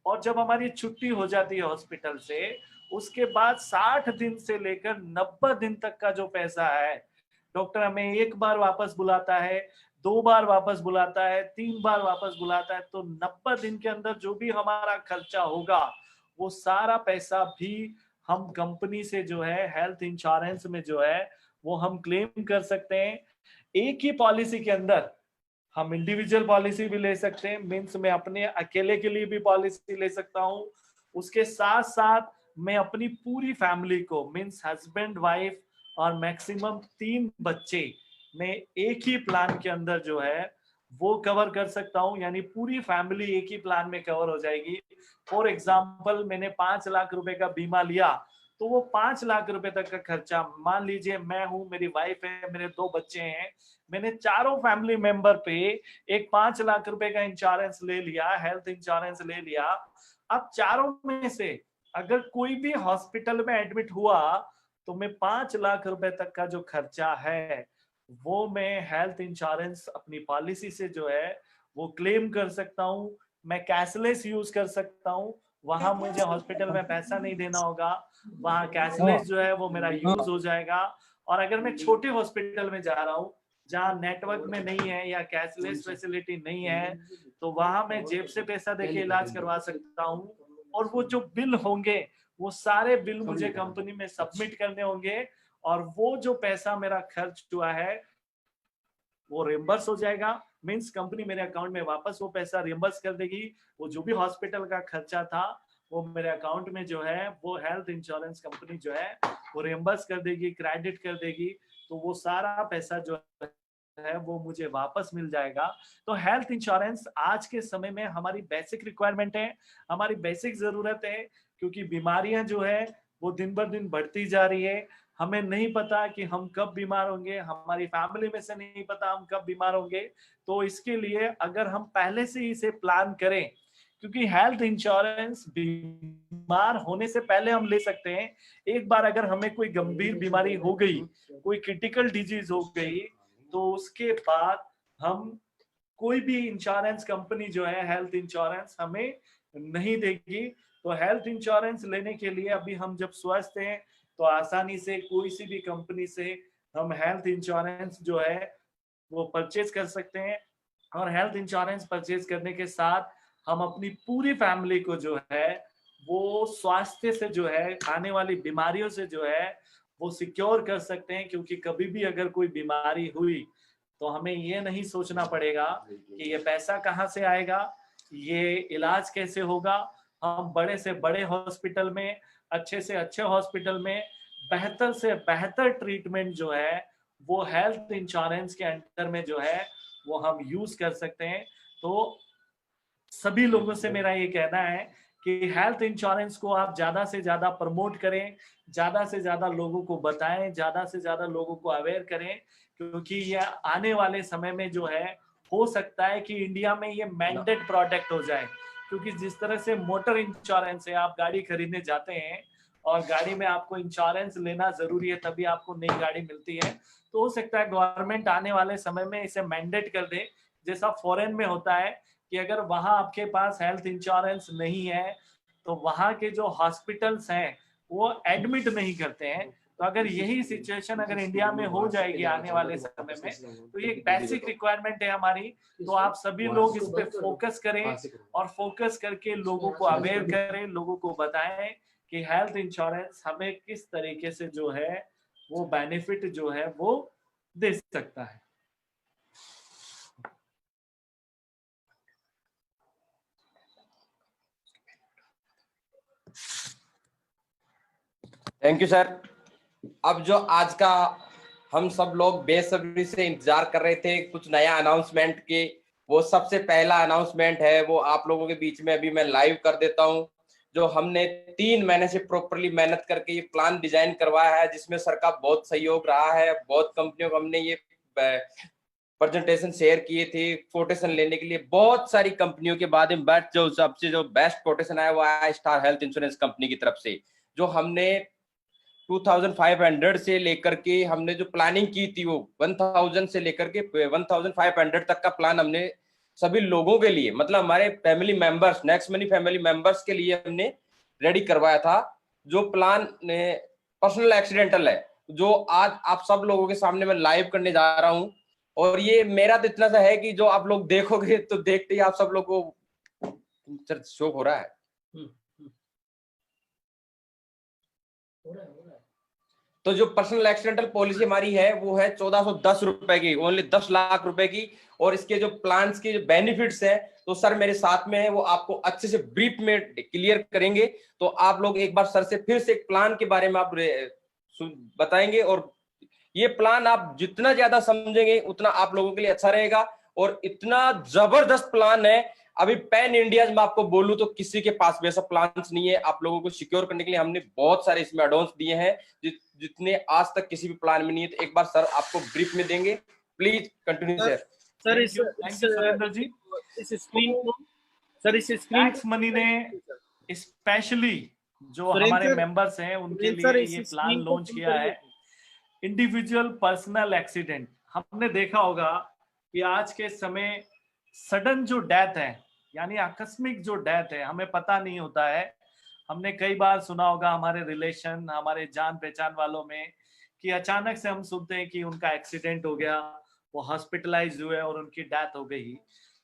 [SPEAKER 5] और जब हमारी छुट्टी हो जाती है हॉस्पिटल से उसके बाद 60 दिन से लेकर 90 दिन तक का जो पैसा है, डॉक्टर हमें एक बार वापस बुलाता है, 2 बार वापस बुलाता है, 3 बार वापस बुलाता है, तो 90 दिन के अंदर जो भी हमारा खर्चा होगा वो सारा पैसा भी हम कंपनी से जो है हेल्थ इंश्योरेंस में जो है वो हम क्लेम कर सकते हैं। एक ही पॉलिसी के अंदर हम इंडिविजुअल पॉलिसी भी ले सकते हैं, मीन्स मैं अपने अकेले के लिए भी पॉलिसी ले सकता हूं, उसके साथ साथ मैं अपनी पूरी फैमिली को मीन्स हस्बैंड वाइफ और मैक्सिमम 3 बच्चे मैं एक ही प्लान के अंदर जो है वो कवर कर सकता हूं, यानी पूरी फैमिली एक ही प्लान में कवर हो जाएगी। फॉर एग्जाम्पल मैंने 5 लाख रुपए का बीमा लिया तो वो 5 लाख रुपए तक का खर्चा, मान लीजिए मैं हूं, मेरी वाइफ है, मेरे 2 बच्चे हैं, मैंने चारों फैमिली मेंबर पे एक 5 लाख रुपए का इंश्योरेंस ले लिया, हेल्थ इंश्योरेंस ले लिया। अब चारों में से अगर कोई भी हॉस्पिटल में एडमिट हुआ तो मैं 5 लाख रुपए तक का जो खर्चा है वो मैं हेल्थ इंश्योरेंस अपनी पॉलिसी से जो है वो क्लेम कर सकता हूं, मैं कैशलेस यूज कर सकता हूं, वहां मुझे हॉस्पिटल में पैसा नहीं देना होगा, वहां कैशलेस जो है वो मेरा यूज हो जाएगा। और अगर मैं छोटे हॉस्पिटल में जा रहा हूँ जहाँ नेटवर्क में नहीं है या कैशलेस फैसिलिटी नहीं है तो वहां मैं जेब से पैसा देके इलाज करवा सकता हूँ, और वो जो बिल होंगे वो सारे बिल मुझे कंपनी में सबमिट करने होंगे, और वो जो पैसा मेरा खर्च हुआ है वो रिम्बर्स हो जाएगा। मींस कंपनी मेरे अकाउंट में वापस वो पैसा रिम्बर्स कर देगी। वो जो भी हॉस्पिटल का खर्चा था वो मेरे अकाउंट में जो है वो हेल्थ इंश्योरेंस कंपनी जो है वो रिम्बर्स कर देगी, क्रेडिट कर देगी। तो वो सारा पैसा जो है वो मुझे वापस मिल जाएगा। तो हेल्थ इंश्योरेंस आज के समय में हमारी बेसिक रिक्वायरमेंट है, हमारी बेसिक जरूरत है, क्योंकि बीमारियां जो है वो दिन ब दिन बढ़ती जा रही है। हमें नहीं पता कि हम कब बीमार होंगे, हमारी फैमिली में से नहीं पता हम कब बीमार होंगे। तो इसके लिए अगर हम पहले से ही इसे प्लान करें, क्योंकि हेल्थ इंश्योरेंस बीमार होने से पहले हम ले सकते हैं। एक बार अगर हमें कोई गंभीर बीमारी हो गई, कोई क्रिटिकल डिजीज हो गई, तो उसके बाद हम कोई भी इंश्योरेंस कंपनी जो है हेल्थ इंश्योरेंस हमें नहीं देगी। तो हेल्थ इंश्योरेंस लेने के लिए अभी हम जब स्वस्थ हैं तो आसानी से कोई सी भी कंपनी से हम हेल्थ इंश्योरेंस जो है वो परचेज कर सकते हैं। और हेल्थ इंश्योरेंस परचेज करने के साथ हम अपनी पूरी फैमिली को जो है वो स्वास्थ्य से जो है आने वाली बीमारियों से जो है वो सिक्योर कर सकते हैं। क्योंकि कभी भी अगर कोई बीमारी हुई तो हमें ये नहीं सोचना पड़ेगा कि ये पैसा कहाँ से आएगा, ये इलाज कैसे होगा। हम बड़े से बड़े हॉस्पिटल में, अच्छे से अच्छे हॉस्पिटल में बेहतर से बेहतर ट्रीटमेंट जो है वो हेल्थ इंश्योरेंस के अंडर में जो है वो हम यूज कर सकते हैं। तो सभी लोगों से मेरा ये कहना है कि हेल्थ इंश्योरेंस को आप ज्यादा से ज्यादा प्रमोट करें, ज्यादा से ज्यादा लोगों को बताएं, ज्यादा से ज्यादा लोगों को अवेयर करें। क्योंकि ये आने वाले समय में जो है हो सकता है कि इंडिया में ये मैंडेट प्रोडक्ट हो जाए। क्योंकि जिस तरह से मोटर इंश्योरेंस है, आप गाड़ी खरीदने जाते हैं और गाड़ी में आपको इंश्योरेंस लेना जरूरी है तभी आपको नई गाड़ी मिलती है। तो हो सकता है गवर्नमेंट आने वाले समय में इसे मैंडेट कर दे, जैसा फॉरेन में होता है कि अगर वहां आपके पास हेल्थ इंश्योरेंस नहीं है तो वहां के जो हॉस्पिटल्स हैं वो एडमिट नहीं करते हैं। तो अगर यही सिचुएशन अगर इंडिया में हो जाएगी आने वाले समय में, तो ये एक बेसिक रिक्वायरमेंट है हमारी। तो आप सभी लोग इस पे फोकस करें और फोकस करके लोगों को अवेयर करें, लोगों को बताएं कि हेल्थ इंश्योरेंस हमें किस तरीके से जो है वो बेनिफिट जो है वो दे सकता है।
[SPEAKER 1] Thank you sir. अब जो आज का हम सब लोग बेसब्री से इंतजार कर रहे थे कुछ नया अनाउंसमेंट के, वो सबसे पहला अनाउंसमेंट है वो आप लोगों के बीच में अभी मैं लाइव कर देता हूं। जो हमने 3 महीने से प्रॉपरली मेहनत करके ये प्लान डिजाइन करवाया है, जिसमें सर का बहुत सहयोग रहा है। बहुत कंपनियों को हमने ये प्रेजेंटेशन शेयर किए थे कोटेशन लेने के लिए। बहुत सारी कंपनियों के बाद में जो सबसे जो बेस्ट कोटेशन आया वो आया स्टार हेल्थ इंश्योरेंस कंपनी की तरफ से। जो हमने 2500 से लेकर के हमने जो प्लानिंग की थी वो 1000 से लेकर के 1500 तक का प्लान हमने सभी लोगों के लिए, मतलब हमारे family members, next money family members के लिए हमने रेडी करवाया था। जो प्लान पर्सनल एक्सीडेंटल है, जो आज आप सब लोगों के सामने मैं लाइव करने जा रहा हूं। और ये मेरा तो इतना सा है कि जो आप लोग देखोगे तो देखते ही आप सब लोग को शौक हो रहा है। तो जो पर्सनल एक्सीडेंटल पॉलिसी हमारी है वो है 1410 रुपए की, ओनली 10 लाख रुपए की। और इसके जो प्लान्स के जो बेनिफिट्स है तो सर मेरे साथ में है, वो आपको अच्छे से ब्रीफ में क्लियर करेंगे। तो आप लोग एक बार सर से फिर से एक प्लान के बारे में आप बताएंगे। और ये प्लान आप जितना ज्यादा समझेंगे उतना आप लोगों के लिए अच्छा रहेगा। और इतना जबरदस्त प्लान है, अभी पैन इंडिया में आपको बोलूं तो किसी के पास भी ऐसा प्लान्स नहीं है। आप लोगों को सिक्योर करने के लिए हमने बहुत सारे इसमें एडवांस दिए हैं जितने आज तक किसी भी प्लान में नहीं है। तो एक बार सर आपको ब्रीफ में देंगे, प्लीज कंटिन्यू सर।
[SPEAKER 3] सर इस स्क्रीन को सर इस स्क्रीन
[SPEAKER 5] टैक्स मनी ने स्पेशली जो हमारे मेंबर्स हैं उनके लिए ये प्लान लॉन्च किया है, इंडिविजुअल पर्सनल एक्सीडेंट। हमने देखा होगा कि आज के समय सडन जो डेथ है, यानी आकस्मिक जो डेथ है, हमें पता नहीं होता है। हमने कई बार सुना होगा हमारे रिलेशन, हमारे जान पहचान वालों में कि अचानक से हम सुनते हैं कि उनका एक्सीडेंट हो गया, वो हॉस्पिटलाइज हुए और उनकी डेथ हो गई।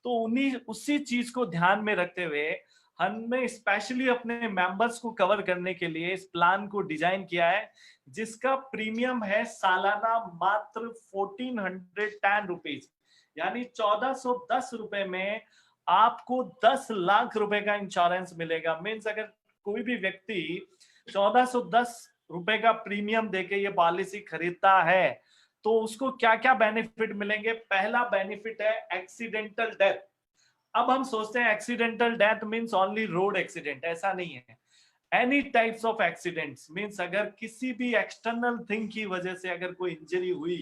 [SPEAKER 5] तो उन्हीं उसी चीज को ध्यान में रखते हुए हमने स्पेशली अपने मेंबर्स को कवर करने के लिए इस प्लान को डिजाइन किया है, जिसका प्रीमियम है सालाना मात्र 1410 रुपीज, यानी 1410 रुपए में आपको 10 लाख रुपए का इंश्योरेंस मिलेगा। मीन्स अगर कोई भी व्यक्ति 1410 रुपए का प्रीमियम देके ये पॉलिसी खरीदता है तो उसको क्या क्या बेनिफिट मिलेंगे। पहला बेनिफिट है एक्सीडेंटल डेथ। अब हम सोचते हैं accidental death means only road accident, ऐसा नहीं है। Any types of accidents means अगर किसी भी एक्सटर्नल थिंग की वजह से अगर कोई इंजरी हुई,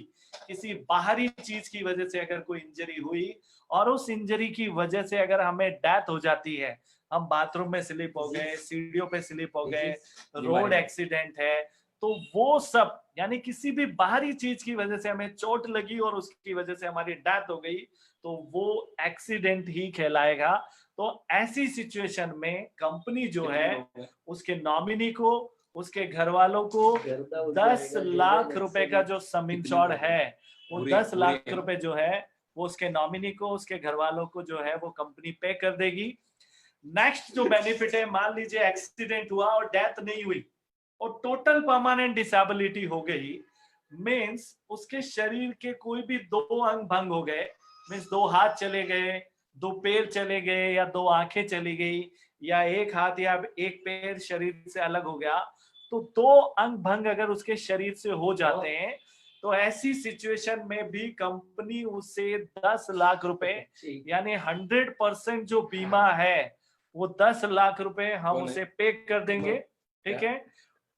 [SPEAKER 5] किसी बाहरी चीज की वजह से अगर कोई इंजरी हुई और उस इंजरी की वजह से अगर हमें डेथ हो जाती है, हम बाथरूम में स्लिप हो गए, सीढ़ियों पे स्लिप हो गए, रोड एक्सीडेंट है, तो वो सब यानी किसी भी बाहरी चीज की वजह से हमें चोट लगी और उसकी वजह से हमारी डेथ हो गई, तो वो एक्सीडेंट ही कहलाएगा। तो ऐसी सिचुएशन में कंपनी जो है उसके नॉमिनी को, उसके घर वालों को 10 लाख रुपए का जो सम इंश्योर्ड है वो 10 लाख रुपए जो है वो उसके नॉमिनी को, उसके घर वालों को जो है वो कंपनी पे कर देगी। नेक्स्ट जो बेनिफिट है, मान लीजिए एक्सीडेंट हुआ और डेथ नहीं हुई और टोटल परमानेंट डिसेबिलिटी हो गई, मीन्स उसके शरीर के कोई भी 2 अंग भंग हो गए, मीन्स 2 हाथ चले गए, 2 पैर चले गए या 2 आंखें चली गई या 1 हाथ या 1 पैर शरीर से अलग हो गया, तो 2 अंग भंग अगर उसके शरीर से हो जाते हैं तो ऐसी सिचुएशन में भी कंपनी उसे 10 लाख रुपए यानी 100% जो बीमा है वो 10 लाख रुपए हम उसे पे कर देंगे। ठीक है।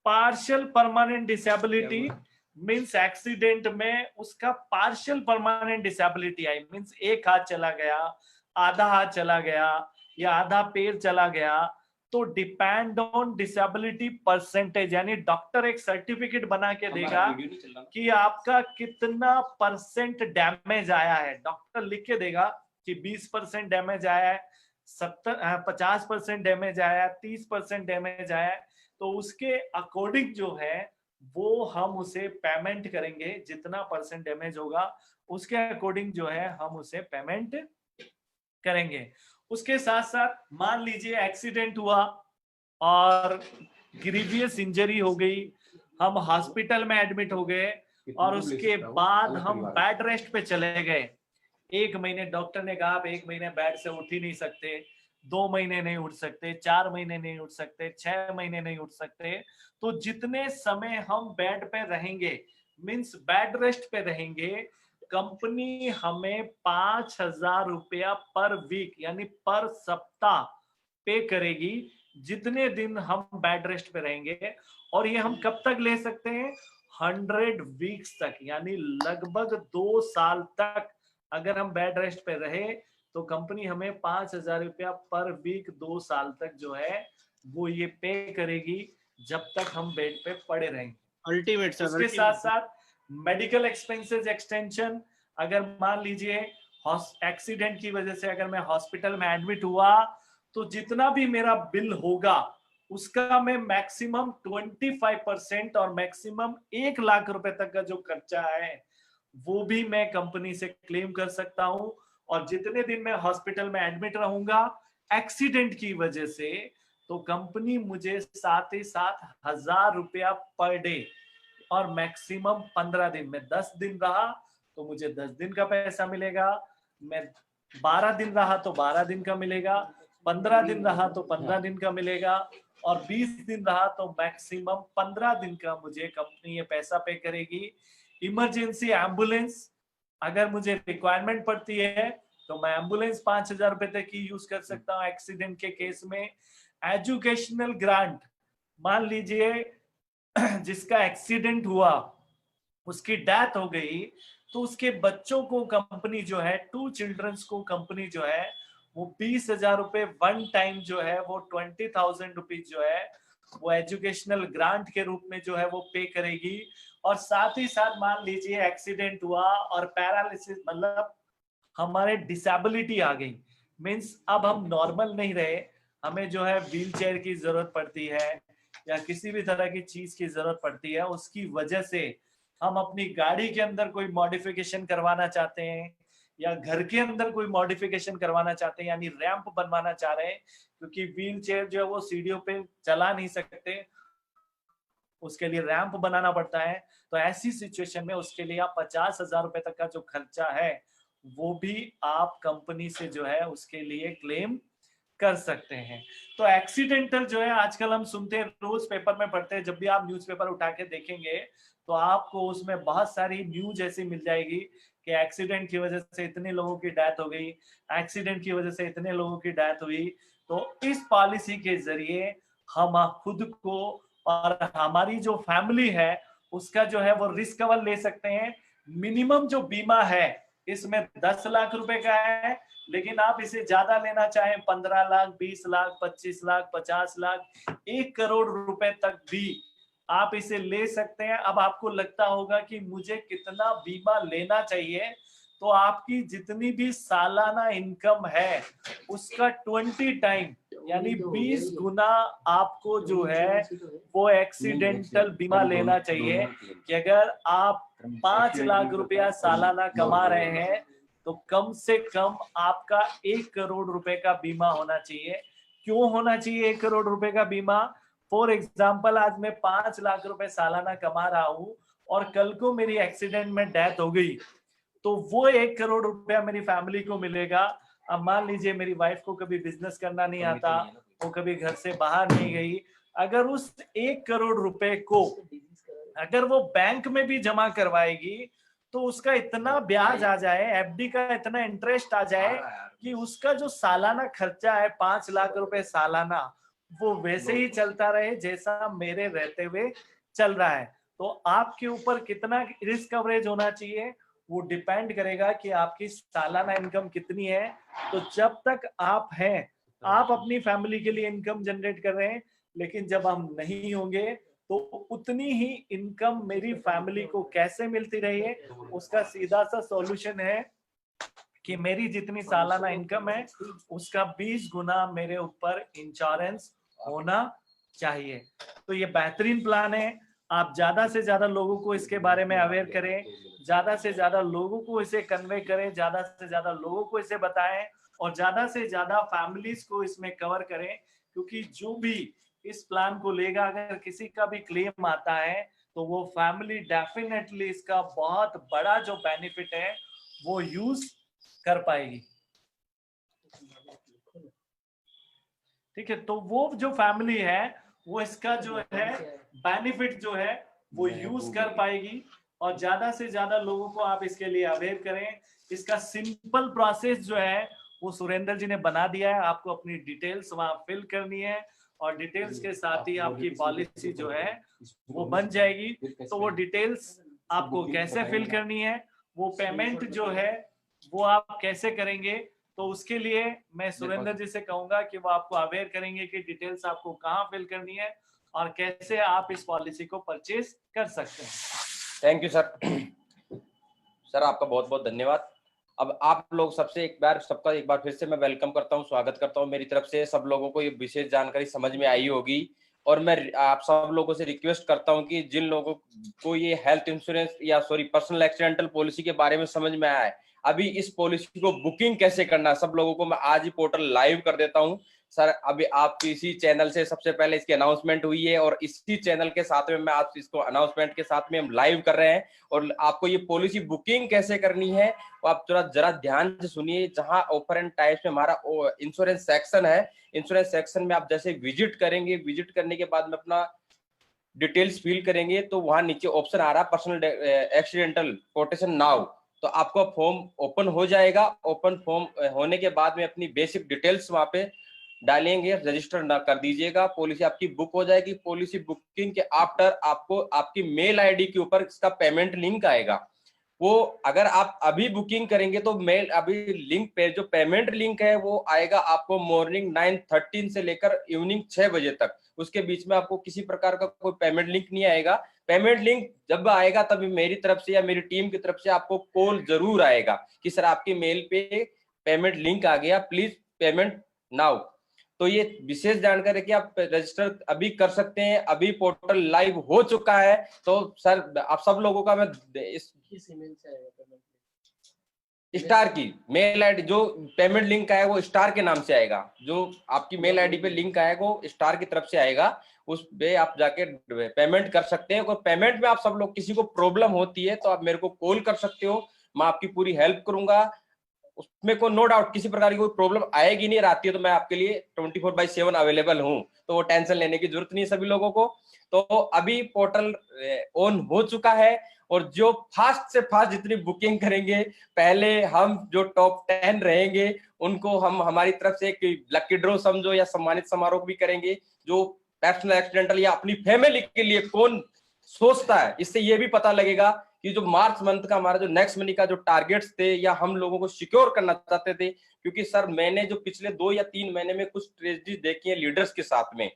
[SPEAKER 5] Partial permanent disability means accident में उसका पार्शियल परमानेंट डिसेबिलिटी आई, मीन्स 1 हाथ चला गया, आधा हाथ चला गया या आधा पैर चला गया, तो डिपेंड ऑन डिसेबिलिटी परसेंटेज, यानी डॉक्टर एक सर्टिफिकेट बना के देगा कि आपका कितना % डैमेज आया है। डॉक्टर लिख के देगा कि 20% डैमेज आया है, 50% डैमेज आया है, 30% डैमेज आया है, तो उसके अकॉर्डिंग जो है वो हम उसे पेमेंट करेंगे। जितना % डैमेज होगा उसके अकॉर्डिंग जो है हम उसे पेमेंट करेंगे। उसके साथ साथ मान लीजिए एक्सीडेंट हुआ और ग्रीवियस इंजरी हो गई, हम हॉस्पिटल में एडमिट हो गए और उसके बाद हम बेड रेस्ट पे चले गए। 1 महीने डॉक्टर ने कहा आप 1 महीने बेड से उठ ही नहीं सकते, 2 महीने नहीं उठ सकते, 4 महीने नहीं उठ सकते, 6 महीने नहीं उठ सकते, तो जितने समय हम बेड पे रहेंगे मीन्स बेड रेस्ट पे रहेंगे, कंपनी हमें 5,000 रुपया पर वीक यानी पर सप्ताह पे करेगी जितने दिन हम बेड रेस्ट पे रहेंगे। और ये हम कब तक ले सकते हैं? 100 वीक्स तक, यानी लगभग 2 साल तक अगर हम बेड रेस्ट पे रहे तो कंपनी हमें 5,000 रुपया पर वीक 2 साल तक जो है वो ये पे करेगी जब तक हम बेड पे पड़े रहेंगे।
[SPEAKER 3] Ultimate sir.
[SPEAKER 5] उसके साथ साथ मेडिकल एक्सपेंसेस एक्सटेंशन, अगर मान लीजिए एक्सीडेंट की वजह से अगर मैं हॉस्पिटल में एडमिट हुआ तो जितना भी मेरा बिल होगा उसका मैं मैक्सिमम 25% और मैक्सिमम 1 लाख रुपए तक का जो खर्चा है वो भी मैं कंपनी से क्लेम कर सकता हूं। और जितने दिन मैं हॉस्पिटल में एडमिट रहूंगा एक्सीडेंट की वजह से, तो कंपनी मुझे 7,500 रुपया पर डे और मैक्सिमम 15 दिन में 10 दिन रहा तो मुझे 10 दिन का पैसा मिलेगा, मैं 12 दिन रहा तो 12 दिन का मिलेगा, 15 दिन रहा तो 15 दिन का मिलेगा और 20 दिन रहा तो मैक्सिमम 15 दिन का मुझे कंपनी ये पैसा पे करेगी। इमरजेंसी एम्बुलेंस अगर मुझे रिक्वायरमेंट पड़ती है तो मैं एम्बुलेंस 5,000 रुपए तक की यूज कर सकता हूँ एक्सीडेंट के केस में। एजुकेशनल ग्रांट, मान लीजिए जिसका एक्सीडेंट हुआ उसकी डेथ हो गई तो उसके बच्चों को कंपनी जो है 2 चिल्ड्रंस को कंपनी जो है वो 20,000 रुपए वन टाइम जो है वो 20,000 रुपीज जो है वो एजुकेशनल ग्रांट के रूप में जो है वो पे करेगी। और साथ ही साथ मान लीजिए एक्सीडेंट हुआ और पैरालिसिस मतलब हमारे डिसेबिलिटी आ गई, मीन्स अब हम नॉर्मल नहीं रहे, हमें जो है व्हील चेयर की जरूरत पड़ती है या किसी भी तरह की चीज की जरूरत पड़ती है, उसकी वजह से हम अपनी गाड़ी के अंदर कोई मॉडिफिकेशन करवाना चाहते हैं या घर के अंदर कोई मॉडिफिकेशन करवाना चाहते हैं, यानी रैंप बनवाना चाह रहे हैं, क्योंकि व्हील चेयर जो है वो सीढ़ियों पे चला नहीं सकते, उसके लिए रैंप बनाना पड़ता है, तो ऐसी सिचुएशन में उसके लिए आप 50,000 रुपए तक का जो खर्चा है वो भी आप कंपनी से जो है उसके लिए क्लेम कर सकते हैं। तो एक्सीडेंटल जो है आजकल हम सुनते हैं, रोज पेपर में पढ़ते हैं, जब भी आप न्यूज़पेपर उठा के देखेंगे तो आपको उसमें बहुत सारी न्यूज ऐसी मिल जाएगी कि एक्सीडेंट की वजह से इतने लोगों की डेथ हो गई, एक्सीडेंट की वजह से इतने लोगों की डेथ हुई। तो इस पॉलिसी के जरिए हम खुद को और हमारी जो फैमिली है उसका जो है वो रिस्क कवर ले सकते हैं। मिनिमम जो बीमा है इसमें 10 लाख रुपए का है, लेकिन आप इसे ज्यादा लेना चाहें 15 लाख, 20 लाख, 25 लाख, 50 लाख, 1 करोड़ रुपए तक भी आप इसे ले सकते हैं। अब आपको लगता होगा कि मुझे कितना बीमा लेना चाहिए, तो आपकी जितनी भी सालाना इनकम है उसका 20 टाइम यानी 20 गुना आपको जो है वो एक्सीडेंटल बीमा लेना चाहिए। कि अगर आप 5 लाख रुपया सालाना कमा रहे हैं तो कम से कम आपका 1 करोड़ रुपए का बीमा होना चाहिए। क्यों होना चाहिए 1 करोड़ रुपए का बीमा? फॉर एग्जाम्पल, आज मैं 5 लाख रुपए सालाना कमा रहा हूं और कल को मेरी एक्सीडेंट में डेथ हो गई, तो वो 1 करोड़ रुपया मेरी फैमिली को मिलेगा। अब मान लीजिए मेरी वाइफ को कभी बिजनेस करना नहीं आता, वो कभी घर से बाहर नहीं गई, अगर उस 1 करोड़ रुपए को अगर वो बैंक में भी जमा करवाएगी तो उसका इतना ब्याज आ जाए, एफडी का इतना इंटरेस्ट आ जाए कि उसका जो सालाना खर्चा है 5 लाख रुपए सालाना, वो वैसे ही चलता रहे जैसा मेरे रहते हुए चल रहा है। तो आपके ऊपर कितना रिस्क कवरेज होना चाहिए वो डिपेंड करेगा कि आपकी सालाना इनकम कितनी है। तो जब तक आप हैं, आप अपनी फैमिली के लिए इनकम जनरेट कर रहे हैं, लेकिन जब हम नहीं होंगे तो उतनी ही इनकम मेरी फैमिली को कैसे मिलती रही है, उसका सीधा सा सॉल्यूशन है कि मेरी जितनी सालाना इनकम है उसका 20 गुना मेरे ऊपर इंश्योरेंस होना चाहिए। तो ये बेहतरीन प्लान है। आप ज्यादा से ज्यादा लोगों को इसके बारे में अवेयर करें, ज्यादा से ज्यादा लोगों को इसे कन्वे करें, ज्यादा से ज्यादा लोगों को इसे बताएं और ज्यादा से ज्यादा फैमिलीज को इसमें कवर करें, क्योंकि जो भी इस प्लान को लेगा, अगर किसी का भी क्लेम आता है तो वो फैमिली डेफिनेटली इसका बहुत बड़ा जो बेनिफिट है वो यूज कर पाएगी। ठीक है, तो वो जो फैमिली है वो इसका जो है बेनिफिट जो है वो यूज कर पाएगी। और ज्यादा से ज्यादा लोगों को आप इसके लिए अवेयर करें। इसका सिंपल प्रोसेस जो है वो सुरेंद्र जी ने बना दिया है। आपको अपनी डिटेल्स वहां फिल करनी है और डिटेल्स के साथ ही आपकी पॉलिसी जो है वो बन जाएगी। तो वो डिटेल्स आपको कैसे फिल करनी है, वो पेमेंट जो है वो आप कैसे करेंगे, तो उसके लिए मैं सुरेंद्र जी से कहूंगा कि वो आपको अवेयर करेंगे कि डिटेल्स आपको कहाँ फिल करनी है और कैसे आप इस पॉलिसी को परचेज कर सकते हैं।
[SPEAKER 1] Thank you sir. सर आपका बहुत बहुत धन्यवाद। अब आप लोग सबसे सबका एक बार फिर से मैं वेलकम करता हूं, स्वागत करता हूं मेरी तरफ से। सब लोगों को ये विशेष जानकारी समझ में आई होगी और मैं आप सब लोगों से रिक्वेस्ट करता हूं कि जिन लोगों को ये हेल्थ इंश्योरेंस या पर्सनल एक्सीडेंटल पॉलिसी के बारे में समझ में आया है, अभी इस पॉलिसी को बुकिंग कैसे करना है, सब लोगों को मैं आज ही पोर्टल लाइव कर देता हूं। सर अभी आप इसी चैनल से सबसे पहले इसकी अनाउंसमेंट हुई है और इसी चैनल के साथ में मैं आज इसको अनाउंसमेंट के साथ में हम लाइव कर रहे हैं। और आपको ये पॉलिसी बुकिंग कैसे करनी है वो आप जरा ध्यान से सुनिए। जहां ऑफर एंड टाइप्स में हमारा इंश्योरेंस सेक्शन है, इंश्योरेंस सेक्शन में आप जैसे विजिट करेंगे, विजिट करने के बाद में अपना डिटेल्स फिल करेंगे तो वहां नीचे ऑप्शन आ रहा है पर्सनल एक्सीडेंटल कोटेशन नाउ। तो आपका फॉर्म ओपन हो जाएगा। ओपन फॉर्म होने के बाद में अपनी बेसिक डिटेल्स वहां पे डालेंगे, रजिस्टर ना कर दीजिएगा, पॉलिसी आपकी बुक हो जाएगी। पॉलिसी बुकिंग के आफ्टर आपको आपकी मेल आईडी के ऊपर इसका पेमेंट लिंक आएगा। वो अगर आप अभी बुकिंग करेंगे तो मेल अभी लिंक पे जो पेमेंट लिंक है वो आएगा आपको मॉर्निंग 9:13 से लेकर इवनिंग 6 बजे तक। उसके बीच में आपको किसी प्रकार का कोई पेमेंट लिंक नहीं आएगा। पेमेंट लिंक जब आएगा तभी मेरी तरफ से या मेरी टीम की तरफ से आपको कॉल जरूर आएगा कि सर आपकी मेल पे पेमेंट लिंक आ गया, प्लीज पेमेंट नाउ। तो ये विशेष जानकारी कि आप रजिस्टर अभी कर सकते हैं, अभी पोर्टल लाइव हो चुका है। तो सर आप सब लोगों का मैं इस
[SPEAKER 2] किस ईमेल से आएगा पेमेंट?
[SPEAKER 1] स्टार की मेल आईडी, जो पेमेंट लिंक आएगा वो स्टार के नाम से आएगा, जो आपकी मेल आईडी पे लिंक आएगा वो स्टार की तरफ से आएगा, उस पे आप जाके पेमेंट कर सकते हैं। और पेमेंट में आप सब लोग किसी को प्रॉब्लम होती है तो आप मेरे को कॉल कर सकते हो, मैं आपकी पूरी हेल्प करूंगा, उसमें को नो डाउट किसी प्रकार की कोई प्रॉब्लम आएगी नहीं। आती है तो मैं आपके लिए 24/7 अवेलेबल हूं, तो वो टेंशन लेने की जरूरत नहीं है सभी लोगों को। तो अभी पोर्टल ऑन हो चुका है और जो फास्ट से फास्ट जितनी बुकिंग करेंगे, पहले हम जो टॉप 10 रहेंगे उनको हम हमारी तरफ से एक लकी ड्रॉ समझो या सम्मानित समारोह भी करेंगे। जो पर्सनल एक्सीडेंटल या अपनी फैमिली के लिए कौन सोचता है, इससे ये भी पता लगेगा कि जो मार्च मंथ का हमारा जो नेक्स्ट मनी का जो टारगेट्स थे या हम लोगों को सिक्योर करना चाहते थे, क्योंकि सर मैंने जो पिछले 2 या 3 महीने में कुछ ट्रेजेडी देखी है लीडर्स के साथ में,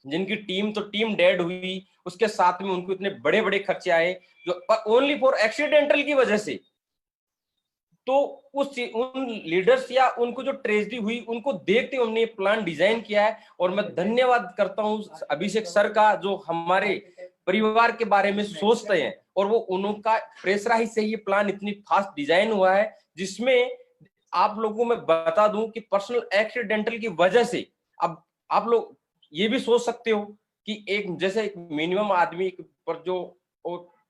[SPEAKER 1] जिनकी टीम डेड हुई, उसके साथ में उनको इतने बड़े बड़े खर्चे आए जो ओनली फॉर एक्सीडेंटल की वजह से। तो उन लीडर्स या उनको जो ट्रेजेडी हुई उनको देखते हमने ये प्लान डिजाइन किया है। और मैं धन्यवाद करता हूं अभिषेक सर का, जो हमारे परिवार के बारे में सोचते हैं, और वो उनका प्रेशराइज से ये प्लान इतनी फास्ट डिजाइन हुआ है, जिसमें आप लोगों को मैं बता दूं कि पर्सनल एक्सीडेंटल की वजह से अब आप लोग ये भी सोच सकते हो कि एक जैसे एक मिनिमम आदमी पर जो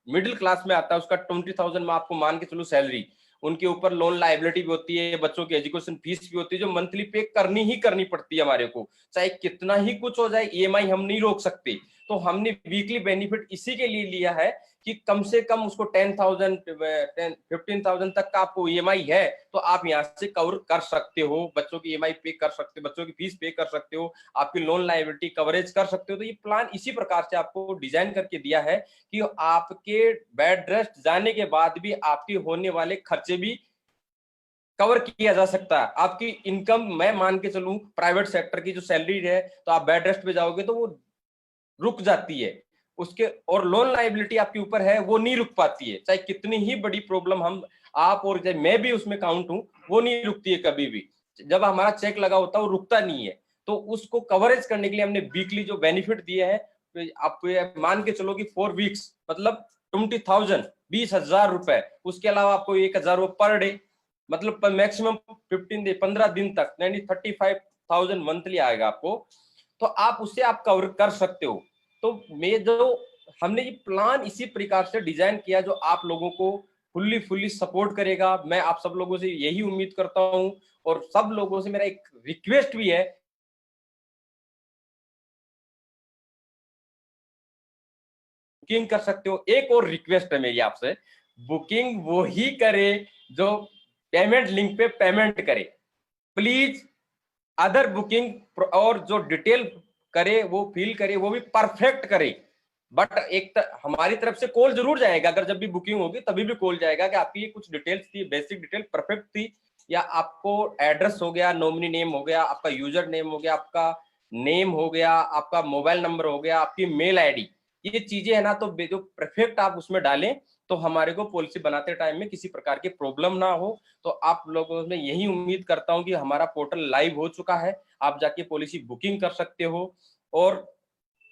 [SPEAKER 1] मिडिल क्लास में आता है उसका 20,000 में आपको मान के चलो सैलरी, उनके ऊपर लोन लाइबिलिटी भी होती है, बच्चों की एजुकेशन फीस भी होती है जो मंथली पे करनी ही करनी पड़ती है हमारे को, चाहे कितना ही कुछ हो जाए, ईएमआई हम नहीं रोक सकते। तो हमने वीकली बेनिफिट इसी के लिए लिया है कि कम से कम उसको 10,000 15,000 तक का आपको ईएमआई है तो आप यहाँ से कवर कर सकते हो, बच्चों की ईएमआई पे कर सकते हो, बच्चों की फीस पे कर सकते हो, आपकी लोन लाइबिलिटी कवरेज कर सकते हो। तो ये प्लान इसी प्रकार से आपको डिजाइन करके दिया है कि आपके बेड रेस्ट जाने के बाद भी आपके होने वाले खर्चे भी कवर किया जा सकता है। आपकी इनकम मैं मान के चलूं प्राइवेट सेक्टर की जो सैलरी है, तो आप बेड रेस्ट पे जाओगे तो वो रुक जाती है उसके, और लोन लाइबिलिटी आपके ऊपर है वो नहीं रुक पाती है, चाहे कितनी ही बड़ी प्रॉब्लम हम आप और मैं भी उसमें काउंट हूं, वो नहीं रुकती है कभी भी। जब हमारा चेक लगा होता है वो रुकता नहीं है। तो उसको कवरेज करने के लिए हमने वीकली जो बेनिफिट दिए हैं, तो आप मान के चलो कि 4 वीक्स मतलब 20,000 20,000 रुपए, उसके अलावा आपको 1,000 रुपए पर डे, मतलब मैक्सिमम 15 दिन तक, यानी 35,000 मंथली आएगा आपको। तो आप उससे आप कवर कर सकते हो। तो मैं जो हमने ये प्लान इसी प्रकार से डिजाइन किया जो आप लोगों को फुल्ली सपोर्ट करेगा। मैं आप सब लोगों से यही उम्मीद करता हूं, और सब लोगों से मेरा एक रिक्वेस्ट भी है, बुकिंग कर सकते हो। एक और रिक्वेस्ट है मेरी आपसे, बुकिंग वो ही करे जो पेमेंट लिंक पे पेमेंट करे, प्लीज। अदर बुकिंग और जो डिटेल करे वो फिल करे, वो भी परफेक्ट करे, बट एक हमारी तरफ से कॉल जरूर जाएगा, अगर जब भी बुकिंग होगी तभी भी कॉल जाएगा कि आपकी ये कुछ डिटेल्स थी, बेसिक डिटेल परफेक्ट थी, या आपको एड्रेस हो गया, नॉमिनी नेम हो गया, आपका यूजर नेम हो गया, आपका नेम हो गया, आपका मोबाइल नंबर हो गया, आपकी मेल आईडी, ये चीजें है ना, तो जो परफेक्ट आप उसमें डालें तो हमारे को पॉलिसी बनाते टाइम में किसी प्रकार की प्रॉब्लम ना हो। तो आप लोगों में यही उम्मीद करता हूं कि हमारा पोर्टल लाइव हो चुका है, आप जाके पॉलिसी बुकिंग कर सकते हो। और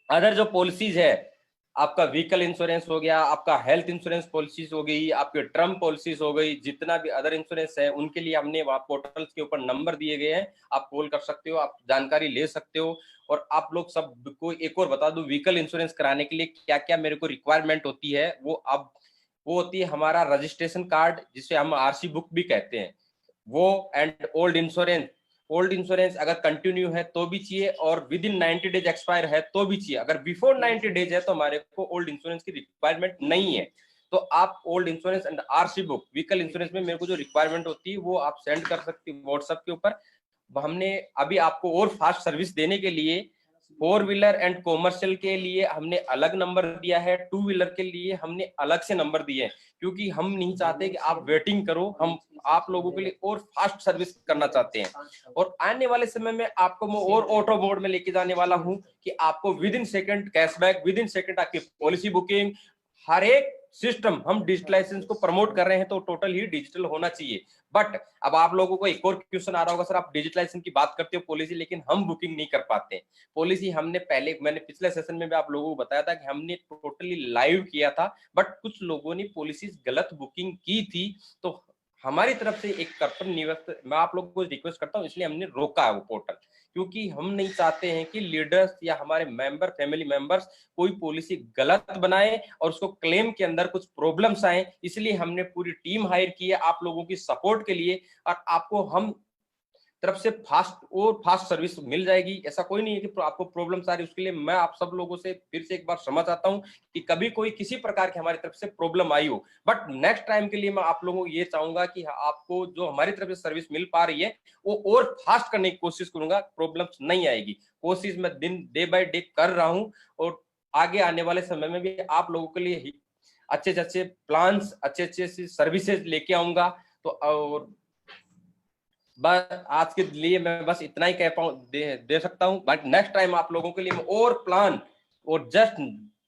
[SPEAKER 1] अदर जो पॉलिसीज है, आपका व्हीकल इंश्योरेंस हो गया, आपका हेल्थ इंश्योरेंस पॉलिसीज हो गई, आपके टर्म पॉलिसीज हो गई, जितना भी अदर इंश्योरेंस है उनके लिए हमने वहाँ पोर्टल्स के ऊपर नंबर दिए गए हैं, आप कॉल कर सकते हो, आप जानकारी ले सकते हो। और आप लोग सबको एक और बता दूं, व्हीकल इंश्योरेंस कराने के लिए क्या क्या मेरे को रिक्वायरमेंट होती है, वो होती है हमारा रजिस्ट्रेशन कार्ड, जिसे हम आरसी बुक भी कहते हैं, वो, एंड ओल्ड इंश्योरेंस अगर कंटिन्यू है तो भी चाहिए, और विद इन 90 डेज एक्सपायर है तो भी चाहिए। अगर बिफोर 90 डेज है तो हमारे को ओल्ड इंश्योरेंस की रिक्वायरमेंट नहीं है। तो आप old insurance and RC book, vehicle insurance में मेरे को जो रिक्वायरमेंट होती है वो आप सेंड कर सकते हो व्हाट्सएप के ऊपर। हमने अभी आपको और फास्ट सर्विस देने के लिए 4 व्हीलर एंड कॉमर्शियल के लिए हमने अलग नंबर दिया है, 2 व्हीलर के लिए हमने अलग से नंबर दिए हैं, क्योंकि हम नहीं चाहते कि आप वेटिंग करो, हम आप लोगों के लिए और फास्ट सर्विस करना चाहते हैं। और आने वाले समय में आपको मैं और ऑटो मोड में लेके जाने वाला हूं कि आपको with in second cashback, with in second आपकी पॉलिसी बुकिंग, हर एक सिस्टम हम डिजिटलाइजेशन को प्रमोट कर रहे हैं तो टोटल ही डिजिटल होना चाहिए। बट अब आप लोगों को एक और क्वेश्चन आ रहा होगा, सर आप डिजिटलाइजेशन की बात करते हो पॉलिसी, लेकिन हम बुकिंग नहीं कर पाते। पॉलिसी हमने मैंने पिछले सेशन में भी आप लोगों को बताया था कि हमने टोटली लाइव किया था, बट कुछ लोगों ने पॉलिसीज गलत बुकिंग की थी, तो हमारी तरफ से एक कर्तव्य नियुक्त, मैं आप लोगों को रिक्वेस्ट करता हूं, इसलिए हमने रोका है वो पोर्टल, क्योंकि हम नहीं चाहते हैं कि लीडर्स या हमारे मेंबर, फैमिली मेंबर्स कोई पॉलिसी गलत बनाए और उसको क्लेम के अंदर कुछ प्रॉब्लम्स आए। इसलिए हमने पूरी टीम हायर की है आप लोगों की सपोर्ट के लिए, और आपको हम तरफ से फास्ट सर्विस मिल जाएगी। ऐसा कोई नहीं है कि आपको प्रॉब्लम्स आ रही, उसके लिए मैं आप सब लोगों से फिर से एक बार क्षमा चाहता हूं कि कभी कोई किसी प्रकार की हमारी तरफ से प्रॉब्लम आई हो। बट नेक्स्ट टाइम के लिए मैं आप लोगों को ये चाहूंगा कि आपको जो हमारी तरफ से सर्विस मिल पा रही है वो और फास्ट करने की कोशिश करूंगा, प्रॉब्लम्स नहीं आएगी। कोशिश मैं डे बाय डे कर रहा हूं, और आगे आने वाले समय में भी आप लोगों के लिए अच्छे अच्छे प्लान्स, अच्छे अच्छे सर्विसेज लेके आऊंगा। तो और बस आज के लिए मैं बस इतना ही कह पाऊं, दे सकता हूं। बट नेक्स्ट टाइम आप लोगों के लिए मैं और प्लान और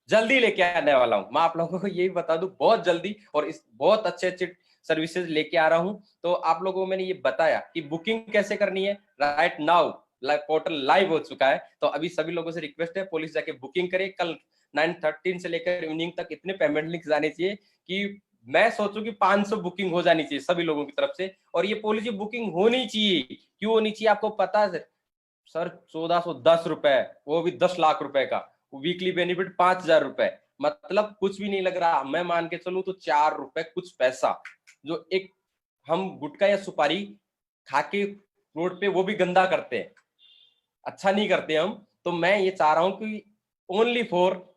[SPEAKER 1] जल्दी लेके आने वाला हूं। मैं आप लोगों को यही बता दूं, बहुत जल्दी, और इस बहुत अच्छे अच्छे सर्विसेज लेके आ रहा हूं। तो आप लोगों को मैंने ये बताया कि बुकिंग कैसे करनी है। राइट नाउ पोर्टल लाइव हो चुका है, तो अभी सभी लोगों से रिक्वेस्ट है, पुलिस जाके बुकिंग करे। कल 9:13 से लेकर इवनिंग तक इतने पेमेंट लिंक्स आने चाहिए कि मैं सोचूं कि 500 बुकिंग हो जानी चाहिए सभी लोगों की तरफ से। और ये पॉलिसी बुकिंग होनी चाहिए। क्यों होनी चाहिए आपको पता है सर? 1410 रुपए, वो भी 10 लाख रुपए का। वीकली बेनिफिट 5000 रुपए, मतलब कुछ भी नहीं लग रहा। मैं मान के चलूं तो 4 रुपए कुछ पैसा, जो एक हम गुटखा या सुपारी खा के रोड पे, वो भी गंदा करते हैं, अच्छा नहीं करते हम। तो मैं ये चाह रहा हूं कि ओनली फॉर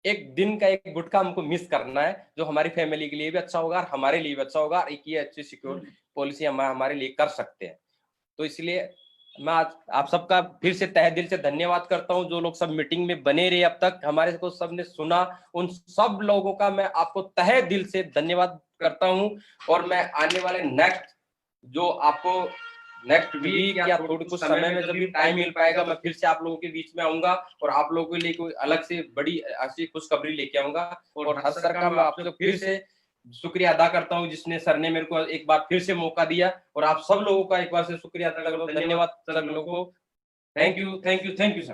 [SPEAKER 1] एक दिन का एक गुटखा हमको मिस करना है, जो हमारी फैमिली के लिए भी अच्छा होगा और हमारे लिए भी अच्छा होगा। और एक ये अच्छी सिक्योर पॉलिसी हम हमारे लिए कर सकते हैं। तो इसलिए मैं आज आप सबका फिर से तहे दिल से धन्यवाद करता हूं। जो लोग सब मीटिंग में बने रहे अब तक, हमारे को सबने सुना, उन सब लोगों का मैं आपको तहे दिल से धन्यवाद करता हूं। और मैं आने वाले नेक्स्ट वीक या थोड़ी कुछ समय में जब भी टाइम मिल पाएगा, मैं फिर से आप लोगों के बीच में आऊंगा और आप लोगों के लिए कोई अलग से बड़ी ऐसी खुशखबरी लेके आऊंगा। और हर्ष सर का मैं आपसे फिर से शुक्रिया अदा करता हूं, जिसने सर ने मेरे को एक बार फिर से मौका दिया। और आप सब लोगों का एक बार से शुक्रिया अदा करता हूं। धन्यवाद सर लोगों को। Thank you sir.
[SPEAKER 2] Thank you
[SPEAKER 3] sir.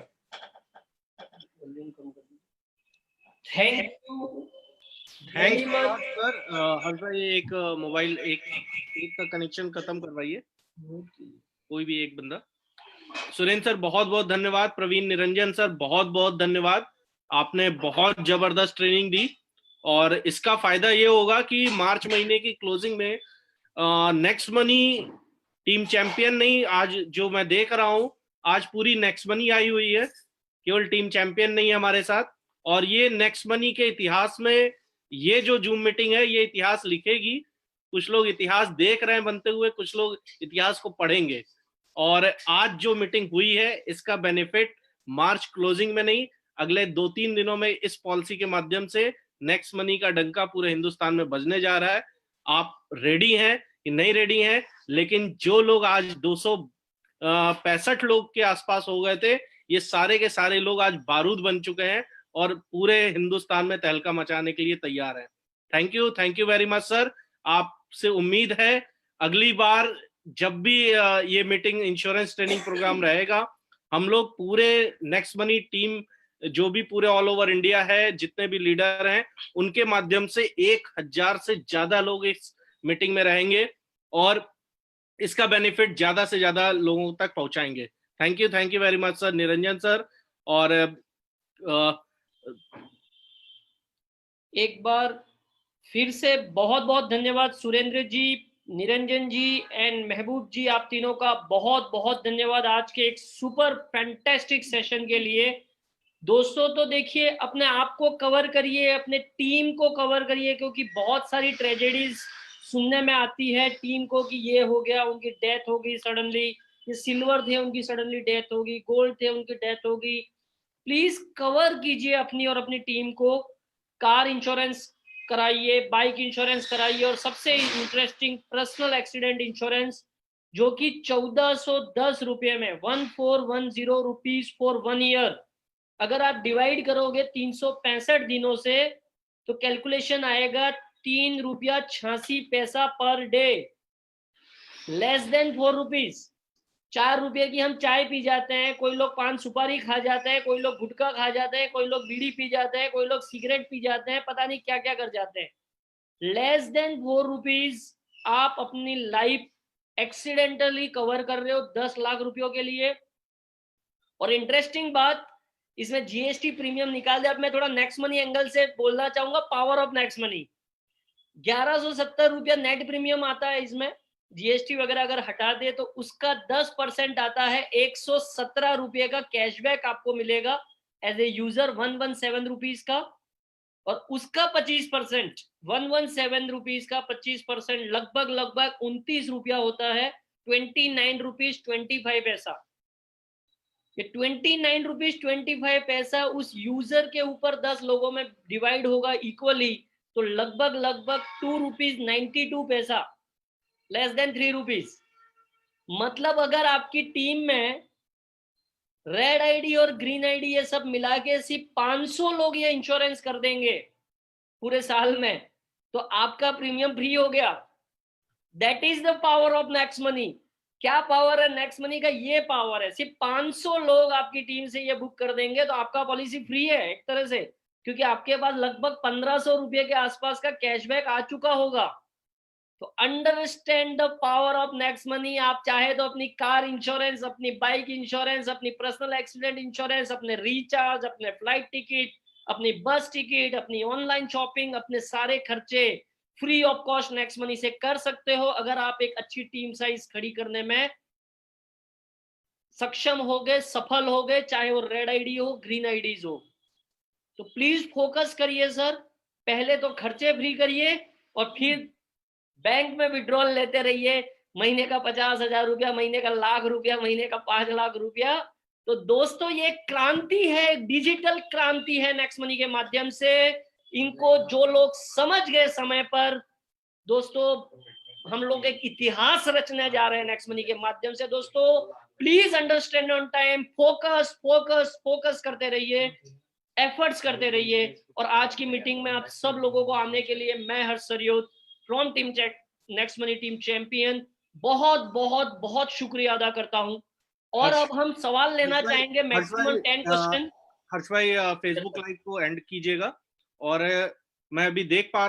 [SPEAKER 3] Harsh भाई एक मोबाइल एक का कनेक्शन खत्म करवाइए, कोई भी एक बंदा। सुरेंद्र सर बहुत बहुत धन्यवाद। प्रवीण निरंजन सर बहुत बहुत धन्यवाद, आपने बहुत जबरदस्त ट्रेनिंग दी। और इसका फायदा ये होगा कि मार्च महीने की क्लोजिंग में नेक्स्ट मनी टीम चैंपियन नहीं, आज जो मैं देख रहा हूं आज पूरी नेक्स्ट मनी आई हुई है, केवल टीम चैंपियन नहीं है हमारे साथ। और ये नेक्स्ट मनी के इतिहास में ये जो जूम मीटिंग है ये इतिहास लिखेगी। कुछ लोग इतिहास देख रहे हैं बनते हुए, कुछ लोग इतिहास को पढ़ेंगे। और आज जो मीटिंग हुई है इसका बेनिफिट मार्च क्लोजिंग में नहीं, अगले 2-3 दिनों में इस पॉलिसी के माध्यम से नेक्स्ट मनी का डंका पूरे हिंदुस्तान में बजने जा रहा है। आप रेडी हैं कि नहीं रेडी हैं? लेकिन जो लोग आज 265 लोग के आसपास हो गए थे, ये सारे के सारे लोग आज बारूद बन चुके हैं और पूरे हिंदुस्तान में तहलका मचाने के लिए तैयार हैं। Thank you very much sir. आपसे उम्मीद है अगली बार जब भी ये मीटिंग इंश्योरेंस ट्रेनिंग प्रोग्राम रहेगा, हम लोग पूरे नेक्स्ट मनी टीम जो भी पूरे ऑल ओवर इंडिया है, जितने भी लीडर हैं, उनके माध्यम से 1000 से ज्यादा लोग इस मीटिंग में रहेंगे और इसका बेनिफिट ज्यादा से ज्यादा लोगों तक पहुंचाएंगे। Thank you very much sir, Niranjan sir. और
[SPEAKER 2] एक बार फिर से बहुत बहुत धन्यवाद सुरेंद्र जी, निरंजन जी एंड महबूब जी, आप तीनों का बहुत बहुत धन्यवाद आज के एक सुपर फैंटास्टिक सेशन के लिए। दोस्तों तो देखिए, अपने आप को कवर करिए, अपने टीम को कवर करिए, क्योंकि बहुत सारी ट्रेजेडीज सुनने में आती है टीम को कि ये हो गया, उनकी डेथ हो गई सडनली, ये सिल्वर थे उनकी सडनली डेथ होगी, गोल्ड थे उनकी डेथ होगी। प्लीज कवर कीजिए अपनी और अपनी टीम को। कार इंश्योरेंस कराइए, बाइक इंश्योरेंस कराइए, और सबसे इंटरेस्टिंग पर्सनल एक्सीडेंट इंश्योरेंस जो कि 1410 रुपये में 1410 रुपीज फॉर 1 ईयर। अगर आप डिवाइड करोगे 365 दिनों से तो कैलकुलेशन आएगा 3 रुपया 86 पैसा per day, less than 4 rupees. 4 रुपये की हम चाय पी जाते हैं, कोई लोग पान सुपारी खा जाते हैं, कोई लोग गुटखा खा जाते हैं, कोई लोग बीड़ी पी जाते हैं, कोई लोग सिगरेट पी जाते हैं, पता नहीं क्या क्या कर जाते हैं। लेस देन 4 रुपीज आप अपनी लाइफ एक्सीडेंटली कवर कर रहे हो 10 लाख रुपयों के लिए। और इंटरेस्टिंग बात, इसमें जीएसटी प्रीमियम निकाल दे। अब मैं थोड़ा नेक्स्ट मनी एंगल से बोलना चाहूंगा, पावर ऑफ नेक्स्ट मनी। 1170 रुपया नेट प्रीमियम आता है इसमें, जीएसटी वगैरह अगर हटा दे तो उसका 10% आता है 117 रुपये का कैशबैक आपको मिलेगा एज ए यूजर 117 रुपीज का। और उसका 25%, 117 रुपीज का 25% लगभग 29 रुपया होता है, 29 रुपीज 25 पैसा। ये 29 रुपीज 25 पैसा उस यूजर के ऊपर 10 लोगों में डिवाइड होगा इक्वली, तो लगभग 2 रुपीज 92 पैसा, लेस देन 3 रुपीज। मतलब अगर आपकी टीम में रेड आईडी और ग्रीन आईडी ये सब मिला के सिर्फ 500 लोग ये इंश्योरेंस कर देंगे पूरे साल में, तो आपका प्रीमियम फ्री हो गया। That is the power of next money. क्या पावर है नेक्स्ट मनी का? ये पावर है, सिर्फ 500 लोग आपकी टीम से ये बुक कर देंगे तो आपका पॉलिसी फ्री है एक तरह से, क्योंकि आपके पास लगभग 1500 रुपये के आसपास का कैशबैक आ चुका होगा। तो understand the power of next money. आप चाहे तो अपनी कार इंश्योरेंस, अपनी बाइक इंश्योरेंस, अपनी पर्सनल एक्सीडेंट इंश्योरेंस, अपने रिचार्ज, अपने फ्लाइट टिकट, अपनी बस टिकट, अपनी ऑनलाइन शॉपिंग, अपने सारे खर्चे free of cost next money से कर सकते हो अगर आप एक अच्छी टीम साइज खड़ी करने में सक्षम हो गए, सफल हो गए, चाहे वो रेड आईडी हो, ग्रीन आईडीज हो। तो प्लीज फोकस करिए सर, पहले तो खर्चे फ्री करिए और फिर बैंक में विड्रॉल लेते रहिए, महीने का 50,000 रुपया, महीने का 1,00,000 रुपया, महीने का 5 लाख रुपया। तो दोस्तों ये क्रांति है, डिजिटल क्रांति है नेक्स्ट मनी के माध्यम से। इनको जो लोग समझ गए समय पर, दोस्तों हम लोग एक इतिहास रचने जा रहे हैं नेक्स्ट मनी के माध्यम से। दोस्तों please understand on time, focus focus focus करते रहिए, एफर्ट्स करते रहिए। और आज की मीटिंग में आप सब लोगों को आने के लिए मैं Harsh Saryot from team next money team champion बहुत बहुत बहुत शुक्रिया अदा करता हूं। और अब हम सवाल लेना चाहेंगे, मैक्सिमम 10 क्वेश्चन।
[SPEAKER 3] हर्ष भाई फेसबुक लाइव को एंड कीजिएगा। और मैं अभी देख पा